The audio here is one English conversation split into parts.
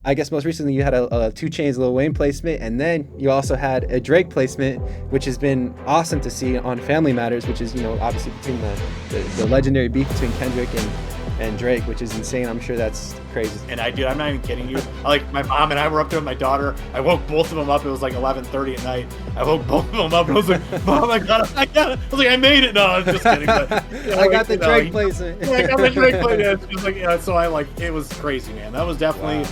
I guess most recently you had a 2 Chainz Lil Wayne placement, and then you also had a Drake placement, which has been awesome to see on Family Matters, which is, obviously between the legendary beef between Kendrick and Drake, which is insane. I'm sure that's crazy. And I'm not even kidding you. My mom and I were up there with my daughter. I woke both of them up. It was like 11:30 at night. I woke both of them up and I was like, Mom, I got it. I was like, I made it. No, I was just kidding. But, I got the Drake placement. Yeah, I got the Drake placement. It was like, so it was crazy, man. That was definitely,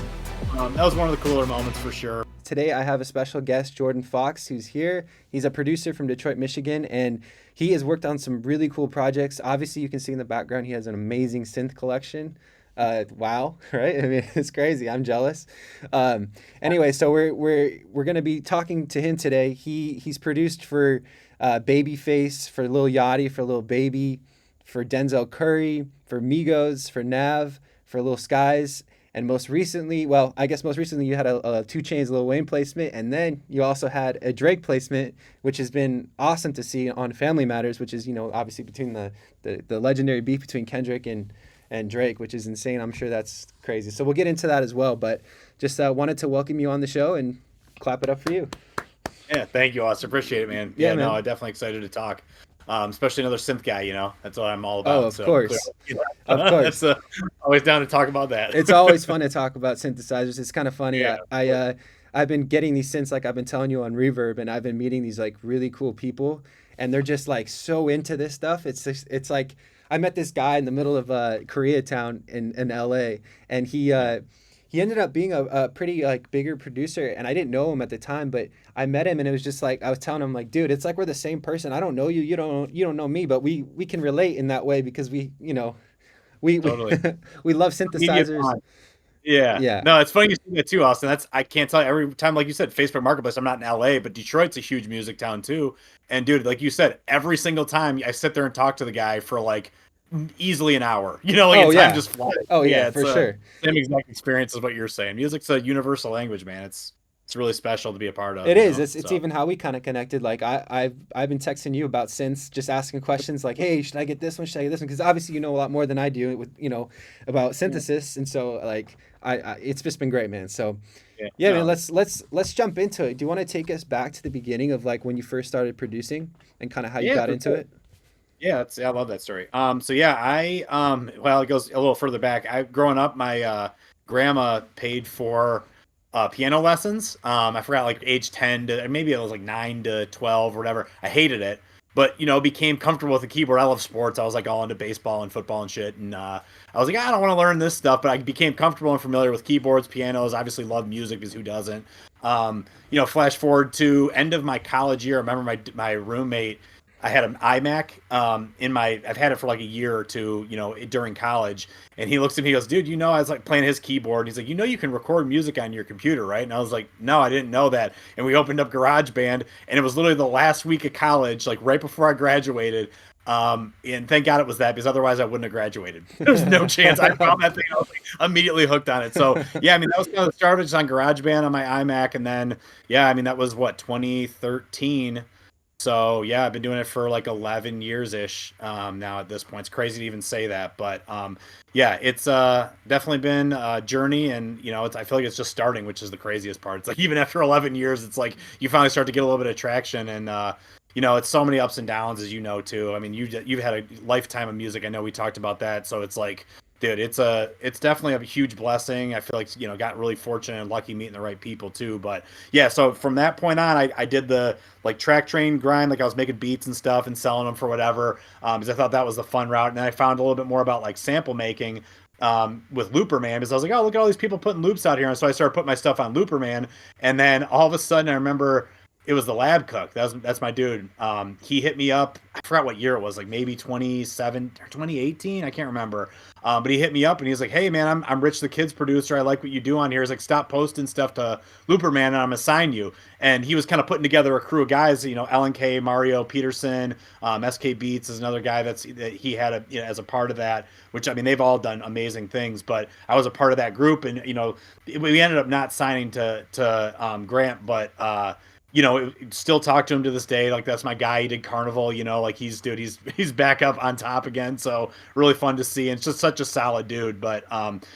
that was one of the cooler moments for sure. Today I have a special guest, Jordan Fox, who's here. He's a producer from Detroit, Michigan, and he has worked on some really cool projects. Obviously, you can see in the background he has an amazing synth collection. Wow, right? I mean, it's crazy. I'm jealous. Anyway, so we're gonna be talking to him today. He's produced for Babyface, for Lil Yachty, for Lil Baby, for Denzel Curry, for Migos, for Nav, for Lil Skies. And most recently you had a 2 Chainz Lil Wayne placement, and then you also had a Drake placement, which has been awesome to see on Family Matters, which is, obviously between the legendary beef between Kendrick and Drake, which is insane. I'm sure that's crazy. So we'll get into that as well, but just wanted to welcome you on the show and clap it up for you. Yeah, thank you, Austin. Appreciate it, man. Yeah, man. No, I'm definitely excited to talk. Especially another synth guy, That's what I'm all about. Oh, of course. Of course. Always down to talk about that. It's always fun to talk about synthesizers. It's kind of funny. Yeah, I've been getting these synths, like I've been telling you, on Reverb, and I've been meeting these like really cool people, and they're just like so into this stuff. It's like I met this guy in the middle of Koreatown in LA, and he ended up being a pretty like bigger producer, and I didn't know him at the time, but I met him and it was just like I was telling him, like, dude, it's like we're the same person. I don't know you, you don't know me, but we can relate in that way because we Totally. we love synthesizers. Yeah. No, it's funny you say that too, Austin. I can't tell you, every time, like you said, Facebook Marketplace, I'm not in LA, but Detroit's a huge music town too. And dude, like you said, every single time I sit there and talk to the guy for like easily an hour, time just flies. Oh yeah, for sure. Same exact experience as what you're saying. Music's a universal language, man. It's really special to be a part of. It is. It's even how we kind of connected. Like I've been texting you about synths, just asking questions like, hey, should I get this one? Should I get this one? Because obviously you know a lot more than I do with about synthesis, and so like I it's just been great, man. So man, let's jump into it. Do you want to take us back to the beginning of like when you first started producing and kind of how you got into it? Yeah, I love that story. It goes a little further back. Growing up, my grandma paid for piano lessons. I forgot, like age 10 to maybe it was like 9 to 12 or whatever. I hated it, but became comfortable with the keyboard. I love sports. I was like all into baseball and football and shit, and I was like, I don't want to learn this stuff, but I became comfortable and familiar with keyboards, pianos. Obviously, love music because who doesn't? Flash forward to end of my college year. I remember my roommate. I had an iMac I've had it for like a year or two, during college. And he looks at me, he goes, dude, I was like playing his keyboard. And he's like, you can record music on your computer, right? And I was like, no, I didn't know that. And we opened up GarageBand, and it was literally the last week of college, like right before I graduated. And thank God it was that, because otherwise I wouldn't have graduated. There's no chance. I found that thing. I was like immediately hooked on it. So that was kind of the start, just on GarageBand on my iMac. And then, that was 2013. So I've been doing it for like 11 years ish now at this point. It's crazy to even say that, but it's definitely been a journey, and I feel like it's just starting, which is the craziest part. It's like even after 11 years, it's like you finally start to get a little bit of traction, and it's so many ups and downs, as too. I mean, you've had a lifetime of music. I know we talked about that, so it's like, dude, it's definitely a huge blessing. I feel like got really fortunate and lucky meeting the right people too. But so from that point on, I did the like track train grind, like I was making beats and stuff and selling them for whatever, because I thought that was the fun route. And then I found a little bit more about like sample making with Looperman, because I was like, oh, look at all these people putting loops out here. And so I started putting my stuff on Looperman, and then all of a sudden I remember it was the Lab Cook. That's my dude. He hit me up. I forgot what year it was, like maybe 27 or 2018. I can't remember. But he hit me up and he was like, hey man, I'm Rich the Kid's producer. I like what you do on here. He's like, stop posting stuff to Looperman and I'm gonna sign you. And he was kind of putting together a crew of guys, LNK, Mario Peterson, SK Beats is another guy that he had as a part of that, which I mean, they've all done amazing things, but I was a part of that group, and we ended up not signing to Grant, but still talk to him to this day. Like that's my guy. He did Carnival, like he's back up on top again. So really fun to see. And it's just such a solid dude. But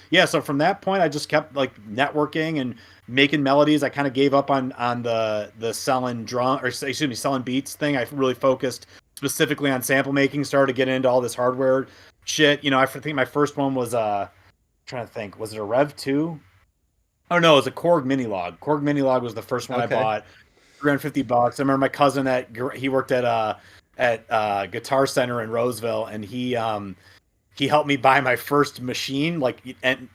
yeah, so from that point I just kept like networking and making melodies. I kind of gave up on the selling drum, or excuse me, selling beats thing. I really focused specifically on sample making, started to get into all this hardware shit. I think my first one was trying to think, was it a Rev 2? Oh no, it was a Korg Mini Log. Korg Mini Log was the first one I Okay. bought. $350. I remember my cousin he worked at Guitar Center in Roseville, and he helped me buy my first machine, like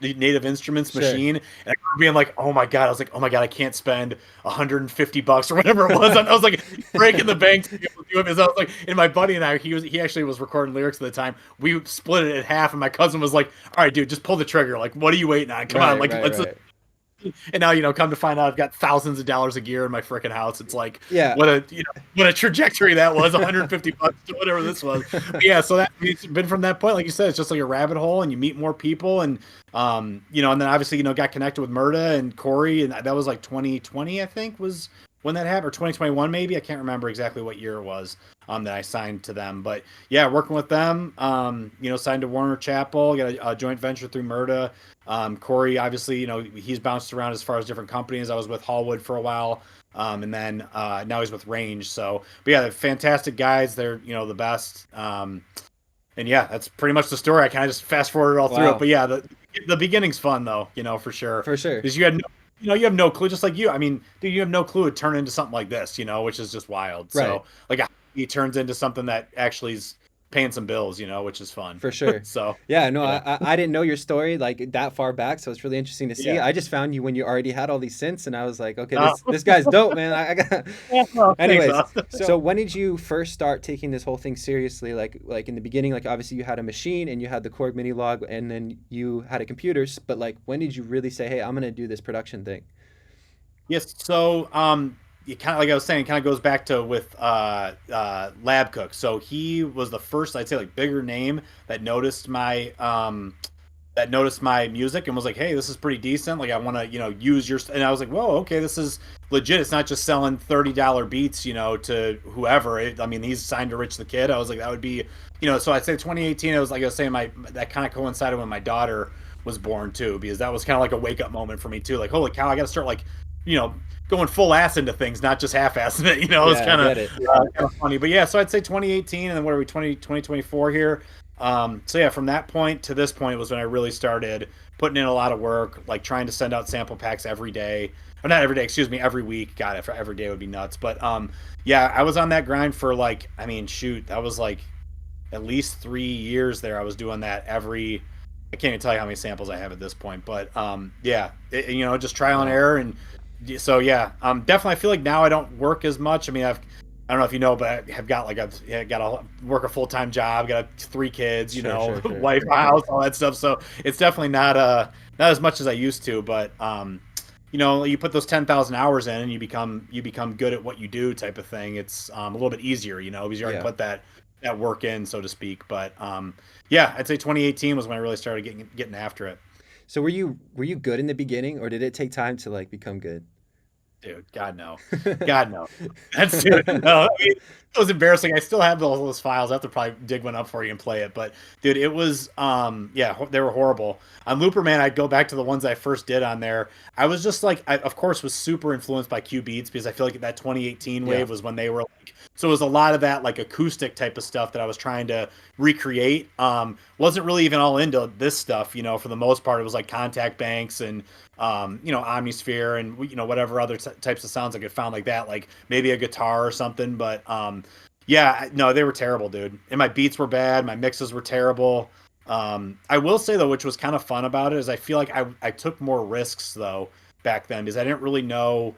Native Instruments Sure. machine. And I remember being like, oh my god, I was like, oh my god, I can't spend $150 or whatever it was. I was like breaking the bank to be able to do it, because I was like, and my buddy and I, he actually was recording lyrics at the time. We split it in half, and my cousin was like, all right, dude, just pull the trigger. Like, what are you waiting on? Come on, Right, like right, let's. right. And now, come to find out, I've got thousands of dollars of gear in my freaking house. It's like, Yeah. what a trajectory that was, $150 to whatever this was. But yeah, so it's been from that point, like you said, it's just like a rabbit hole, and you meet more people, and and then obviously, got connected with Murda and Corey, and that was like 2020, I think, was when that happened, or 2021 maybe. I can't remember exactly what year it was that I signed to them. But yeah, working with them, signed to Warner Chappell, got a joint venture through Murda. Corey, obviously, he's bounced around as far as different companies. I was with Hallwood for a while, and then now he's with Range. So, but yeah, they're fantastic guys. They're the best. And yeah, that's pretty much the story. I kind of just fast forwarded all through it. Wow. But yeah, the beginning's fun though, for sure, For sure. because you have no clue, just like you. I mean, dude, you have no clue it turned into something like this, which is just wild. Right. So like, it turns into something that actually is paying some bills, which is fun. For sure. So Yeah, no, I, yeah, I didn't know your story like that far back, so it's really interesting to see. yeah. I just found you when you already had all these synths, and I was like, okay, Uh, this guy's dope, man. I got. well, thanks, Anyways, Austin. so when did you first start taking this whole thing seriously? Like in the beginning, like obviously you had a machine and you had the Korg Mini Log, and then you had a computer. But like, when did you really say, hey, I'm gonna do this production thing? Yes. So, it kind of, like I was saying, kind of goes back to with Lab Cook. So he was the first, I'd say, like bigger name that noticed my music and was like, "Hey, this is pretty decent. Like, I want to, use your." And I was like, "Whoa, okay, this is legit. It's not just selling $30 beats, to whoever." I mean, he's signed to Rich the Kid. I was like, that would be, So I'd say 2018. It was like I was saying, my that kind of coincided when my daughter was born too, because that was kind of like a wake up moment for me too. Like, holy cow, I got to start like, you know, going full ass into things, not just half assing it. It's Yeah, I get it. kind of funny. But yeah, so I'd say 2018, and then what are we, 2024 here? So yeah, from that point to this point was when I really started putting in a lot of work, like trying to send out sample packs every day, or not every day, excuse me, every week. God, if every day would be nuts. But yeah, I was on that grind for like, I mean, shoot, that was like at least 3 years there. I was doing that every. I can't even tell you how many samples I have at this point, but yeah, just trial and Wow. error, and so yeah, definitely. I feel like now I don't work as much. I mean, I don't know if you know, but I have got like I've got to work a full time job, got 3 kids, Sure, sure, sure. wife, house, all that stuff. So it's definitely not as much as I used to, but you put those 10,000 hours in, and you become good at what you do, type of thing. It's a little bit easier, because you already Yeah. put that work in, so to speak. But yeah, I'd say 2018 was when I really started getting after it. So were you good in the beginning, or did it take time to like become good? Dude, God no, God no. That's dude. No, I mean, it was embarrassing. I still have those files. I have to probably dig one up for you and play it. But dude, it was yeah, they were horrible. On Looper Man, I'd go back to the ones I first did on there. I was just like, I of course was super influenced by Q Beats, because I feel like that 2018 Yeah. wave was when they were like, so it was a lot of that like acoustic type of stuff that I was trying to recreate. Wasn't really even all into this stuff, for the most part. It was like Contact Banks and Omnisphere, and whatever other types of sounds I could find like that, like maybe a guitar or something. But yeah, no, they were terrible, dude. And my beats were bad, my mixes were terrible. I will say though, which was kind of fun about it, is I feel like I took more risks though back then, because I didn't really know,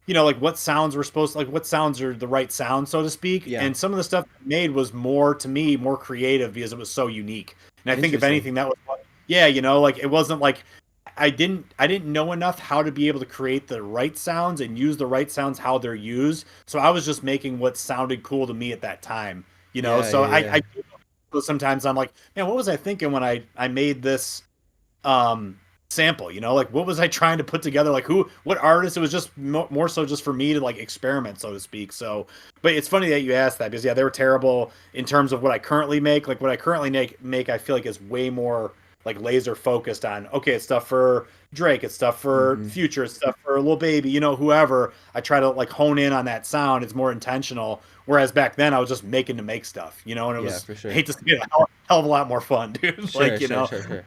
like what sounds were supposed to, like what sounds are the right sound, so to speak. Yeah. And some of the stuff I made was more, to me, more creative, because it was so unique. And I think if Interesting. anything, that was, yeah, like it wasn't like I didn't know enough how to be able to create the right sounds and use the right sounds how they're used. So I was just making what sounded cool to me at that time. Yeah, So yeah, yeah. I sometimes I'm like, man, what was I thinking when I made this? sample, you know, like what was I trying to put together, like what artist. It was just more so just for me to like experiment, so to speak. So but it's funny that you asked that, because yeah, they were terrible in terms of what I currently make. Like what I currently make I feel like is way more like laser focused on, okay, it's stuff for Drake, it's stuff for Hmm. Future, it's stuff for Lil Baby, you know, whoever. I try to like hone in on that sound. It's more intentional. Whereas back then I was just making to make stuff, you know, and it Yeah, was, for I sure. hate to say it, a hell of a lot more fun, dude. Sure, Like, you sure, know, sure, sure.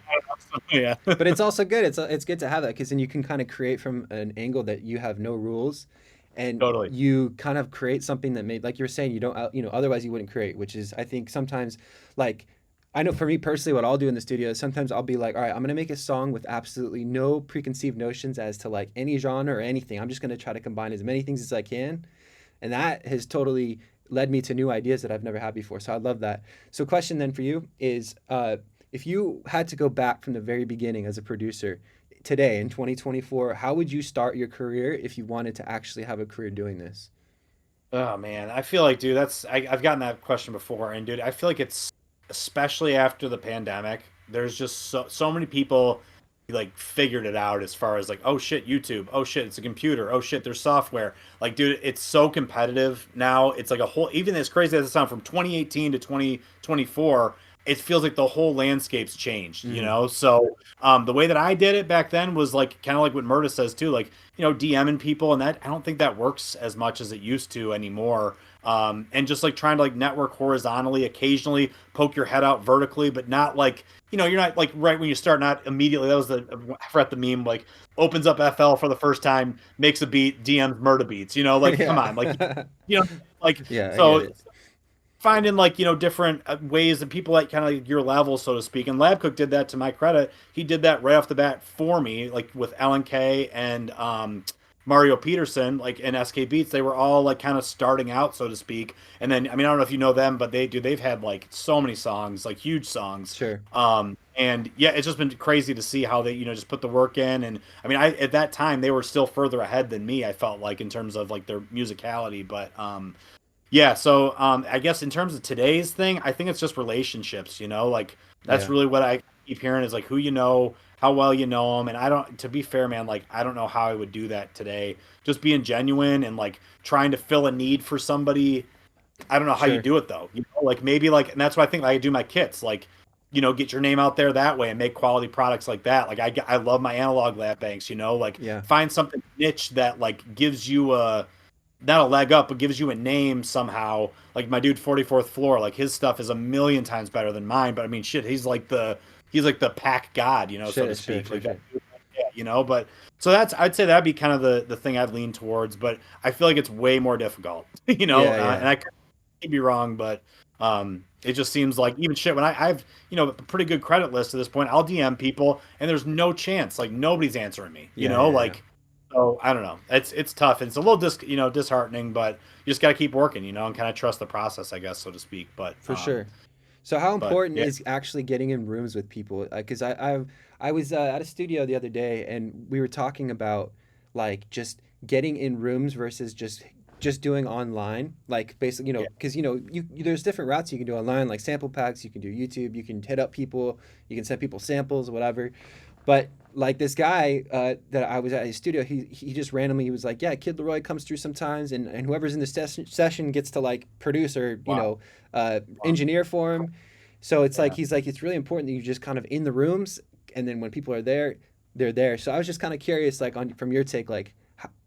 yeah. But it's also good. It's good to have that because then you can kind of create from an angle that you have no rules, and Totally. you kind of create something that made, like you were saying, you don't otherwise you wouldn't create. Which is, I think sometimes, like, I know for me personally, what I'll do in the studio is sometimes I'll be like, all right, I'm gonna make a song with absolutely no preconceived notions as to like any genre or anything. I'm just gonna try to combine as many things as I can, and that has totally led me to new ideas that I've never had before. So I love that. So question then for you is, if you had to go back from the very beginning as a producer today in 2024, how would you start your career if you wanted to actually have a career doing this? Oh man, I feel like, dude, I've gotten that question before, and dude, I feel like it's, especially after the pandemic, there's just so many people like figured it out as far as like, oh shit, YouTube, oh shit, it's a computer, oh shit, there's software. Like, dude, it's so competitive now. It's like a whole, even as crazy as it sounds, from 2018 to 2024, it feels like the whole landscape's changed, you Mm, know? So, the way that I did it back then was like kind of like what Murda says too, like, you know, DMing people, and that I don't think that works as much as it used to anymore. And just like trying to like network horizontally, occasionally poke your head out vertically, but not like, you know, you're not like right when you start, not immediately. That was I forgot the meme, like opens up FL for the first time, makes a beat, DMs murder beats, you know, like come on, like, yeah. you know, like, Yeah, I get so it. finding like, you know, different ways that people like kind of like your level, so to speak. And Labcook did that, to my credit. He did that right off the bat for me, like with LNK and Mario Peterson, like in SK Beats. They were all like kind of starting out, so to speak. And then, I mean, I don't know if you know them, but they've had like so many songs, like huge songs. Sure. And yeah, it's just been crazy to see how they, you know, just put the work in. And I mean, I at that time they were still further ahead than me, I felt like, in terms of like their musicality. But yeah, so I guess in terms of today's thing, I think it's just relationships, you know, like that's Yeah. really what I keep hearing is like who you know, how well you know them. And I don't, to be fair, man, like I don't know how I would do that today. Just being genuine and like trying to fill a need for somebody. I don't know how you Sure. do it though. You know, like maybe like, and that's why I think like, I do my kits, like, you know, get your name out there that way and make quality products like that. Like I love my analog lab banks, you know, like Yeah. find something niche that like gives you a, not a leg up, but gives you a name somehow. Like my dude, 44th floor, like his stuff is a million times better than mine. But I mean, shit, he's like the pack god, you know, so to Sure, sure, speak. sure, Like that, sure. yeah, you know. But so that's, I'd say that'd be kind of the thing I'd lean towards. But I feel like it's way more difficult, you know. Yeah, yeah. And I could be wrong, but it just seems like even shit when I've, you know, a pretty good credit list at this point. I'll DM people and there's no chance, like nobody's answering me, you Yeah, know, yeah, yeah. like. So I don't know. It's tough. It's a little you know, disheartening, but you just got to keep working, you know, and kind of trust the process, I guess, so to speak. For sure. So how But important yeah, is actually getting in rooms with people? Because I was at a studio the other day and we were talking about like just getting in rooms versus just doing online. Like basically, yeah, because there's different routes you can do online, like sample packs. You can do YouTube. You can hit up people. You can send people samples, whatever. But like this guy that I was at his studio, he just randomly he was like, yeah, Kid Leroy comes through sometimes, and whoever's in the session gets to like produce or wow, wow, engineer for him. So it's like yeah. he's like it's really important that you just kind of in the rooms, and then when people are there, they're there. So I was just kind of curious, like on from your take, like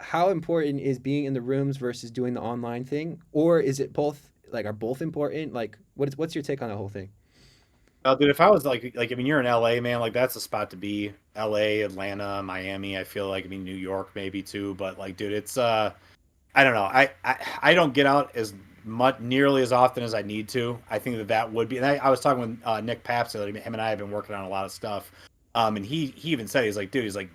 how important is being in the rooms versus doing the online thing, or is it both? Like are both important? Like what's your take on the whole thing? Dude, if I was like, I mean, you're in LA, man. Like that's the spot to be. LA, Atlanta, Miami. I feel like, I mean, New York maybe too. But like, dude, it's I don't know. I don't get out as much nearly as often as I need to. I think that that would be. And I was talking with Nick Paps the other day. Him and I have been working on a lot of stuff. And he even said, he's like, dude, he's like,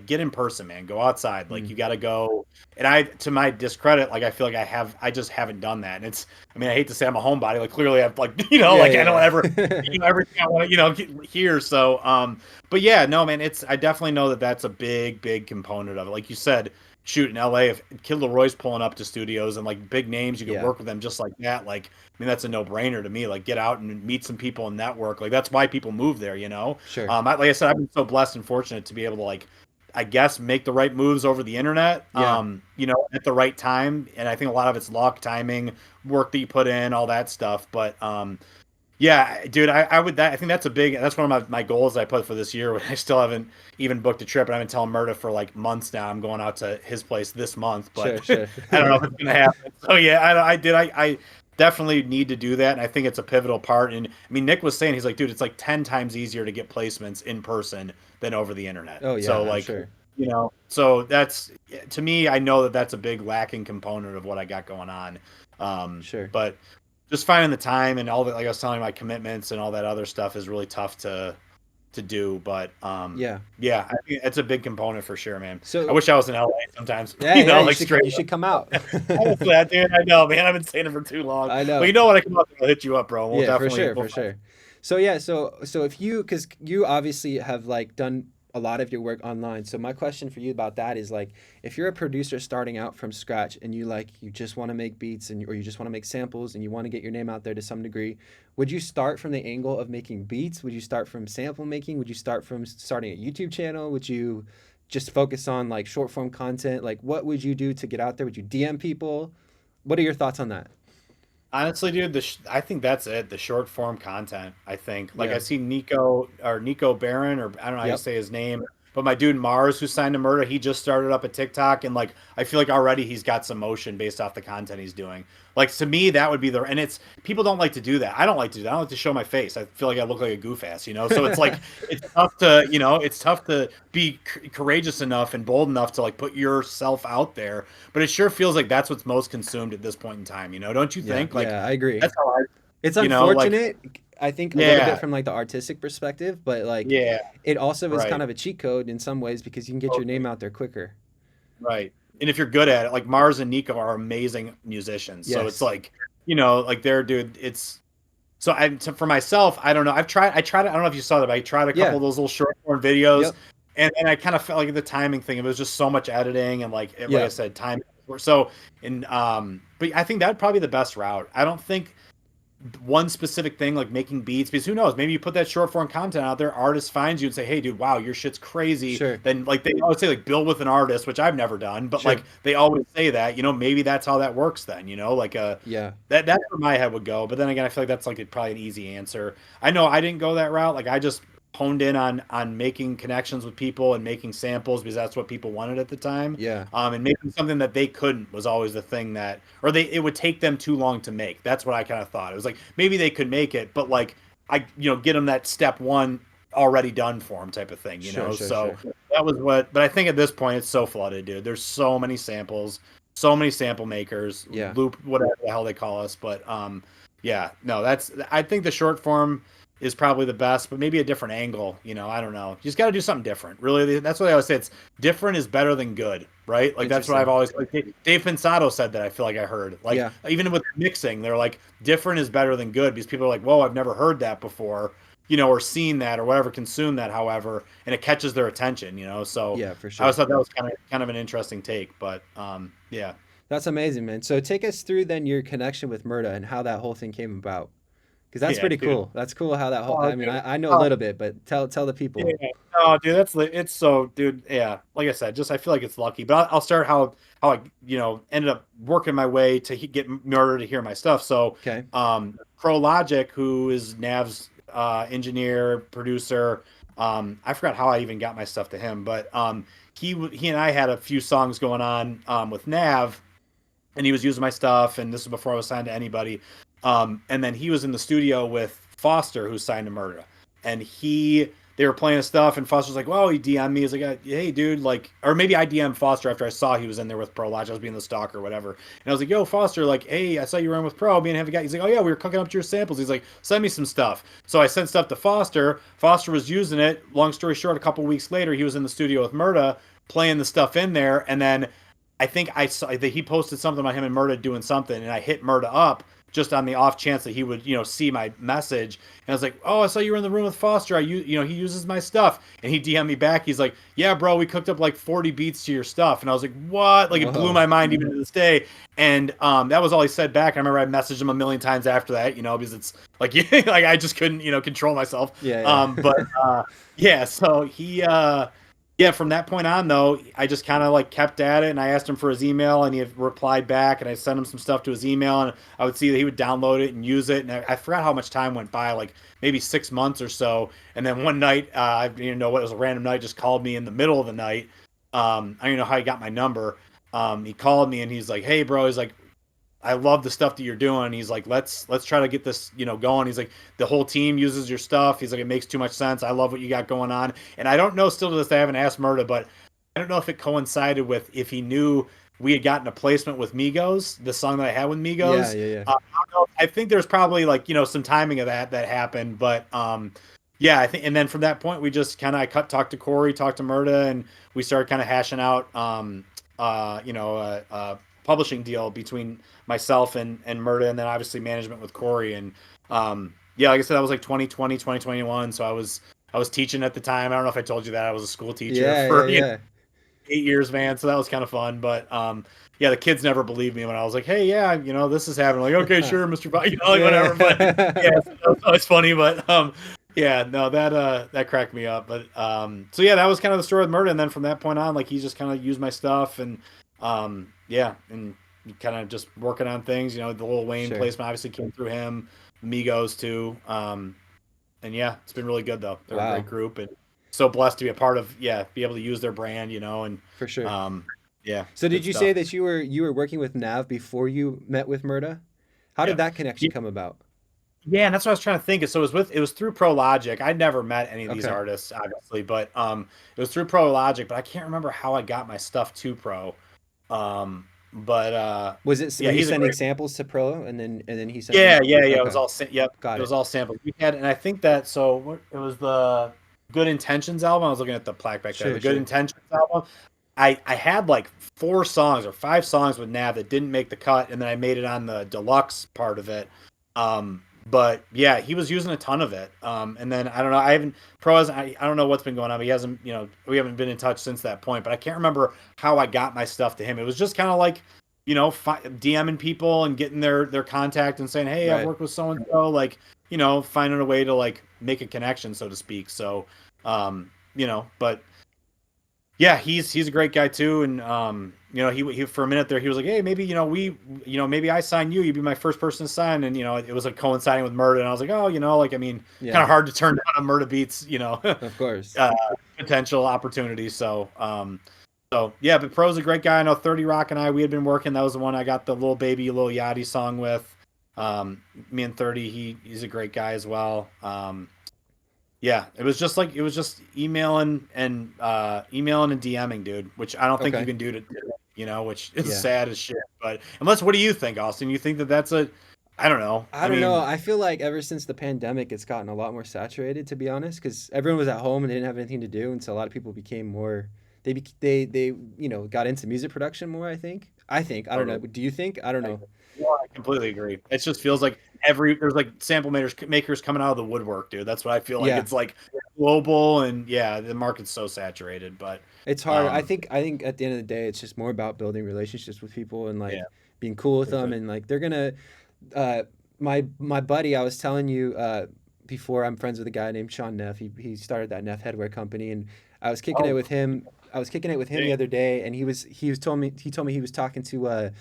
get in person, man. Go outside. Like Mm. you got to go. And I, to my discredit, like I feel like I just haven't done that. And it's, I mean, I hate to say I'm a homebody. Like clearly I've like, you know, Yeah, like I don't yeah, ever, yeah. you know, everything I want to, you know, hear. So, but yeah, no, man, it's, I definitely know that that's a big component of it. Like you said, shoot in LA, if Kid Leroy's pulling up to studios and like big names, you could Yeah. work with them just like that. Like, I mean, that's a no brainer to me. Like, get out and meet some people and network. Like, that's why people move there, you know? Sure. Like I said, I've been so blessed and fortunate to be able to, like, I guess, make the right moves over the internet, Yeah. you know, at the right time. And I think a lot of it's luck, timing, work that you put in, all that stuff. But, yeah, dude, I think that's one of my goals I put for this year. I still haven't even booked a trip, and I've been telling Murda for like months now. I'm going out to his place this month, but Sure. Sure. I don't know if it's gonna happen. So yeah, I definitely need to do that, and I think it's a pivotal part. And I mean, Nick was saying, he's like, dude, it's like 10 times easier to get placements in person than over the internet. Oh yeah, So I'm like, sure. you know, so that's, to me, I know that that's a big lacking component of what I got going on. Sure. But just finding the time and all that, like I was telling you, my commitments and all that other stuff is really tough to do. But Yeah. yeah, I think it's a big component for sure, man. I So wish I was in LA sometimes, yeah, you yeah, know, like straight you should up. come out. Honestly, dude, I know, man. I've been saying it for too long. I But know. you know what? I come up and I'll hit you up, bro. We'll Yeah, for definitely sure, we'll for find. sure. So yeah, so if you, because you obviously have like done a lot of your work online. So my question for you about that is like, if you're a producer starting out from scratch and you just want to make beats or you just want to make samples and you want to get your name out there to some degree, would you start from the angle of making beats? Would you start from sample making? Would you start from starting a YouTube channel? Would you just focus on like short form content? Like what would you do to get out there? Would you DM people? What are your thoughts on that? Honestly, dude, I think that's it. The short form content. I think, like, Yeah. I see Nico Barron, or I don't know how you Yep. say his name, but my dude Mars, who signed to Murda, he just started up a TikTok, and like, I feel like already he's got some motion based off the content he's doing. Like, to me, that would be and it's, people don't like to do that. I don't like to do that. I don't like to show my face. I feel like I look like a goof ass, you know. So it's like, it's tough to, it's tough to be courageous enough and bold enough to like put yourself out there. But it sure feels like that's what's most consumed at this point in time, you know? Don't you Yeah. think? Like, Yeah. I agree. that's how I, It's like, unfortunate, I think a little bit yeah, from like the artistic perspective, but like yeah, it also is kind right, of a cheat code in some ways because you can get your name totally, out there quicker. right. And if you're good at it, like Mars and Nico are amazing musicians. So it's Yes. like, like they're, dude, it's, for myself, I don't know. I tried, I don't know if you saw that, but I tried a couple Yeah. of those little short form videos, Yep. and I kind of felt like the timing thing, it was just so much editing and like I Yep. said, time. So, and, but I think that'd probably be the best route. I don't think one specific thing like making beats, because who knows, maybe you put that short form content out there, artist finds you and say, hey dude, wow, your shit's crazy. Sure. Then like they always say, like, build with an artist, which I've never done, but Sure. like they always say that, maybe that's how that works then, like Yeah. that's where my head would go. But then again, I feel like that's like probably an easy answer. I know I didn't go that route. Like, I just honed in on making connections with people and making samples because that's what people wanted at the time. Yeah. And making something that they couldn't was always the thing that, or it would take them too long to make. That's what I kind of thought. It was like, maybe they could make it, but like, get them that step one already done for them type of thing, Sure. Sure. So Sure. that was but I think at this point it's so flooded, dude. There's so many samples, so many sample makers, Yeah. loop, whatever the hell they call us. But yeah, no, I think the short form is probably the best, but maybe a different angle. I don't know. You just got to do something different. Really, that's what I always say. It's different is better than good, right? Like, that's what I've Interesting. always, like, Dave Pensato said that. I feel like I heard, like, Yeah. even with mixing, they're like, different is better than good, because people are like, whoa, I've never heard that before, or seen that or whatever, consumed that, however, and it catches their attention. So Yeah, for I always sure. thought that was kind of an interesting take, but yeah. That's amazing, man. So take us through then your connection with Murda and how that whole thing came about. Because that's Yeah, pretty dude. cool. That's cool how that whole, Oh, I mean, dude. I know a Oh, little bit, but tell the yeah. people. Oh, dude, it's so, dude. Yeah, like I said, just I feel like it's lucky. But I'll start how I ended up working my way to get Murder to hear my stuff. So, Okay. Pro Logic, who is Nav's engineer, producer. I forgot how I even got my stuff to him, but he and I had a few songs going on with Nav, and he was using my stuff, and this was before I was signed to anybody. And then he was in the studio with Foster, who's signed to Murda, and they were playing his stuff, and Foster was like, "Well," he DM'd me. He's like, "Hey, dude," like, or maybe I DM'd Foster after I saw he was in there with Pro Logic. I was being the stalker or whatever, and I was like, "Yo, Foster, like, hey, I saw you were in with Pro. Me and have a guy." He's like, "Oh yeah, we were cooking up to your samples." He's like, "Send me some stuff." So I sent stuff to Foster. Foster was using it. Long story short, a couple weeks later, he was in the studio with Murda playing the stuff in there, and then I think I saw that he posted something about him and Murda doing something, and I hit Murda up just on the off chance that he would, see my message. And I was like, oh, I saw you were in the room with Foster. He uses my stuff. And he DM'd me back. He's like, yeah, bro, we cooked up like 40 beats to your stuff. And I was like, what? Like, it blew Whoa. my mind even to this day. And that was all he said back. I remember I messaged him a million times after that, because it's like, like I just couldn't, control myself. Yeah, But yeah, so yeah, from that point on, though, I just kind of like kept at it, and I asked him for his email, and he had replied back, and I sent him some stuff to his email, and I would see that he would download it and use it, and I forgot how much time went by, like maybe 6 months or so, and then one night, I didn't even know what, it was a random night, just called me in the middle of the night. I don't even know how he got my number. He called me, and he's like, "Hey, bro," he's like, I love the stuff that you're doing. He's like, let's try to get this, going. He's like, the whole team uses your stuff. He's like, it makes too much sense. I love what you got going on. And I don't know, still to this day, I haven't asked Murda, but I don't know if it coincided with if he knew we had gotten a placement with Migos, the song that I had with yeah, Migos. yeah. I don't know. I think there's probably like, some timing of that happened, but yeah, I think, and then from that point, we just kind of talked to Corey, talked to Murda, and we started kind of hashing out, publishing deal between myself and Murda, and then obviously management with Corey. And yeah, like I said, that was like 2020, 2021. So I was teaching at the time. I don't know if I told you that I was a school teacher Yeah, yeah, for yeah. 8 years, man. So that was kind of fun. But yeah, the kids never believed me when I was like, hey, yeah, this is happening. Like, okay, sure, Mr. Like whatever. But yeah, so that was always funny. But yeah, no, that cracked me up. But so yeah, that was kind of the story with Murda. And then from that point on, like, he just kind of used my stuff, and yeah, and kind of just working on things. The Lil Wayne Sure. placement obviously came through him, Migos too. And yeah, it's been really good though. They're a great Wow, group, and so blessed to be a part of. Yeah, be able to use their brand, and for sure. yeah, So good did you say stuff. that you were working with Nav before you met with Murda? How did Yeah. that connection come about? Yeah, and that's what I was trying to think. So it was through Pro Logic. I'd never met any of these Okay. artists, obviously, but it was through Pro Logic. But I can't remember how I got my stuff to Pro. But yeah, Were you he's a sending great. samples to Pro and then he sent them? Yeah. It was Okay, all yep. got It was it. all samples we had, and I think that it was the Good Intentions album. I was looking at the plaque back there. The Sure, Good sure. Intentions album. I had like 4 songs or 5 songs with Nav that didn't make the cut, and then I made it on the deluxe part of it. But yeah, he was using a ton of it. And then I don't know. I haven't Pro hasn't. I don't know what's been going on. But he hasn't. We haven't been in touch since that point. But I can't remember how I got my stuff to him. It was just kind of like DMing people and getting their contact and saying, hey, I've Right. worked with so and so. Like, finding a way to like make a connection, so to speak. So, but yeah, he's a great guy too. And he for a minute there, he was like, hey, maybe maybe I sign you. You'd be my first person to sign. And it was like coinciding with Murda, and I was like, oh, like, I mean, kind Yeah, of hard to turn down a Murda Beats, of course. uh, potential opportunity. So yeah, but Pro's a great guy. I know 30 Rock and we had been working. That was the one I got the Lil Baby, Lil Yachty song with. Me and 30, he's a great guy as well. Yeah, it was just emailing and DMing, dude, which I don't think you Okay. can do which is Yeah. sad as shit. But what do you think, Austin? You think that that's I don't know. I I don't know. mean, I feel like ever since the pandemic, it's gotten a lot more saturated, to be honest, because everyone was at home and they didn't have anything to do, and so a lot of people became more. They got into music production more. I think. I don't know. totally. Do you think? I don't I, know. well, I completely agree. It just feels like there's like sample makers coming out of the woodwork, dude. That's what I feel like. Yeah, It's like global, and yeah, the market's so saturated. But it's hard. I um, think. I think at the end of the day, it's just more about building relationships with people and yeah, like being cool with for them, sure. and like they're gonna. Uh, my buddy, I was telling you before, I'm friends with a guy named Sean Neff. He started that Neff headwear company, and I was kicking it Oh, with him. I was kicking it with him the dang. other day, and he told me he was talking to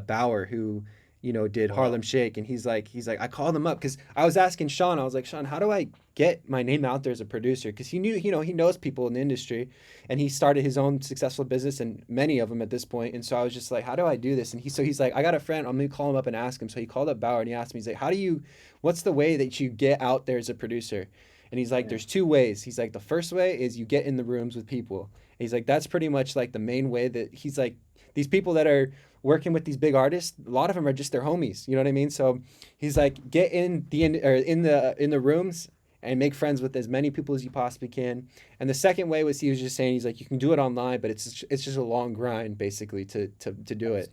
Bauer, who did Wow. Harlem Shake, and he's like I called him up because I was asking Sean. I was like, Sean, how do I get my name out there as a producer? Because he knew, he knows people in the industry, and he started his own successful business, and many of them at this point. And so I was just like, how do I do this? And he's like, I got a friend. I'm gonna call him up and ask him. So he called up Bauer and he asked me, he's like, what's the way that you get out there as a producer? And he's like, Yeah. there's two ways. He's like, the first way is you get in the rooms with people. He's like, that's pretty much like the main way. That he's like, these people that are working with these big artists, a lot of them are just their homies. You know what I mean? So he's like, get in the rooms and make friends with as many people as you possibly can. And the second way was, he was just saying, he's like, you can do it online, but it's just a long grind basically to do it.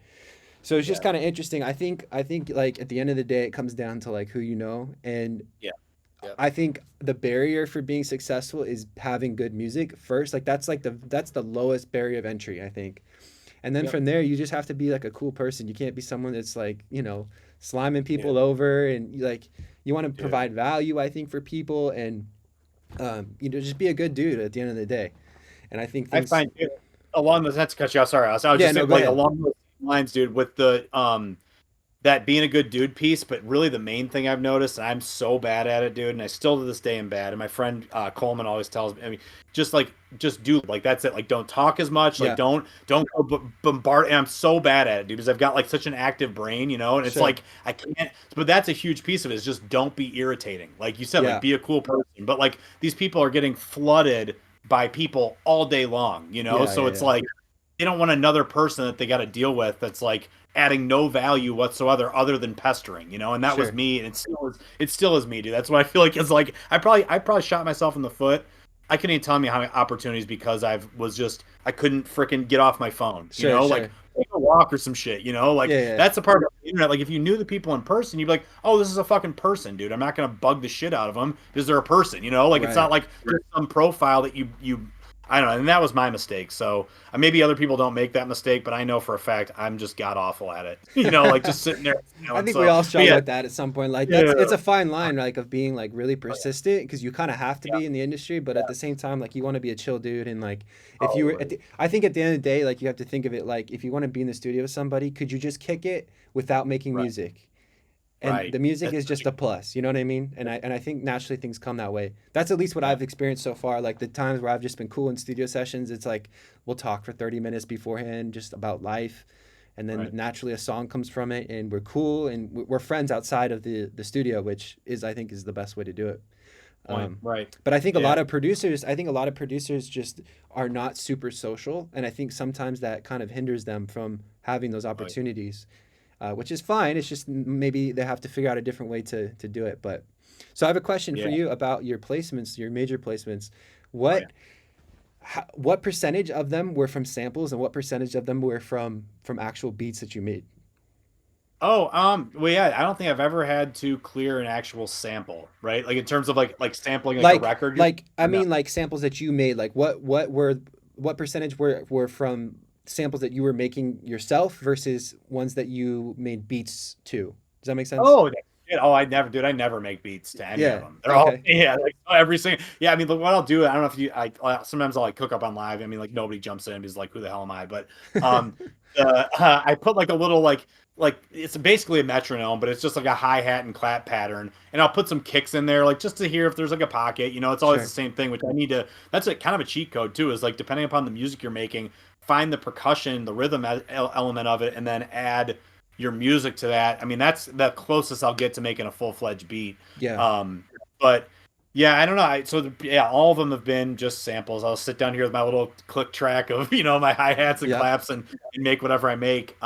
So it's just Yeah. kind of interesting. I think like at the end of the day, it comes down to like who you know, and Yeah. Yeah. I think the barrier for being successful is having good music first. Like that's the lowest barrier of entry, I think. And then Yep. from there, you just have to be like a cool person. You can't be someone that's like, sliming Yeah. people over, and you want to Dude. provide value, I think, for people, and just be a good dude at the end of the day. And I think I things. find along those, not to cut you off, sorry, I was Yeah, just no, saying go like ahead. along those lines, dude, with the that being a good dude piece, but really the main thing I've noticed, and I'm so bad at it, dude, and I still to this day am bad. And my friend Coleman always tells me, I mean, just do like that's it. Like don't talk as much. Like Yeah, don't go bombard. And I'm so bad at it, dude, because I've got like such an active brain, and it's sure. like I can't. But that's a huge piece of it is just don't be irritating. Like you said, like Yeah, be a cool person. But like these people are getting flooded by people all day long, yeah, So yeah, it's yeah. like they don't want another person that they got to deal with that's like adding no value whatsoever other than pestering, and that was Sure, me and it still is me, dude. That's what I feel like is like I probably shot myself in the foot. I couldn't even tell me how many opportunities because I couldn't freaking get off my phone, sure, like sure. take a walk or some shit, like Yeah, yeah, that's the part of the internet. Like if you knew the people in person, you'd be like, oh, this is a fucking person, dude. I'm not gonna bug the shit out of them because they're a person, like it's not right. like just some profile that you I don't know, and that was my mistake. So maybe other people don't make that mistake, but I know for a fact I'm just god awful at it. Like just sitting there I smiling. think we So, all but struggle yeah, with that at some point. Like yeah, it's a fine line, like of being like really oh, persistent because you kind of have to yeah, be in the industry, but yeah, at the same time, like you want to be a chill dude. And like if you were, totally. I think at the end of the day, like you have to think of it like if you want to be in the studio with somebody, could you just kick it without making Right, music? And right. the music That's is just a plus, you know what I mean? And I think naturally things come that way. That's at least what yeah, I've experienced so far. Like the times where I've just been cool in studio sessions, it's like we'll talk for 30 minutes beforehand just about life, and then right. naturally a song comes from it, and we're cool and we're friends outside of the studio, which is I think is the best way to do it. Point. Right. But Yeah, I think a lot of producers just are not super social, and I think sometimes that kind of hinders them from having those right. opportunities, which is fine. It's just maybe they have to figure out a different way to do it. But so I have a question for Yeah. you about your placements, your major placements. Oh yeah. What what percentage of them were from samples, and what percentage of them were from actual beats that you made? Oh, well, yeah, I don't think I've ever had to clear an actual sample, right? Like in terms of like sampling like a record, Like I or no? mean like samples that you made. Like what percentage were from samples that you were making yourself versus ones that you made beats to? Does that make sense? Oh, shit. Oh, I never, dude. I never make beats to any of Yeah. them. They're all, Okay. yeah, like every single. Yeah, I mean, look, what I'll do, I don't know if sometimes I'll like cook up on live. I mean, like nobody jumps in and is like, who the hell am I? But, um, I put like a little like it's basically a metronome, but it's just like a hi hat and clap pattern, and I'll put some kicks in there, like just to hear if there's like a pocket. It's always the Sure. same thing, which I need to. That's a kind of a cheat code too. Is like depending upon the music you're making, find the percussion, the rhythm element of it, and then add your music to that. I mean, that's the closest I'll get to making a full-fledged beat. Yeah. Um, but yeah, I don't know. Yeah, all of them have been just samples. I'll sit down here with my little click track of my hi-hats and Yeah. claps and make whatever I make.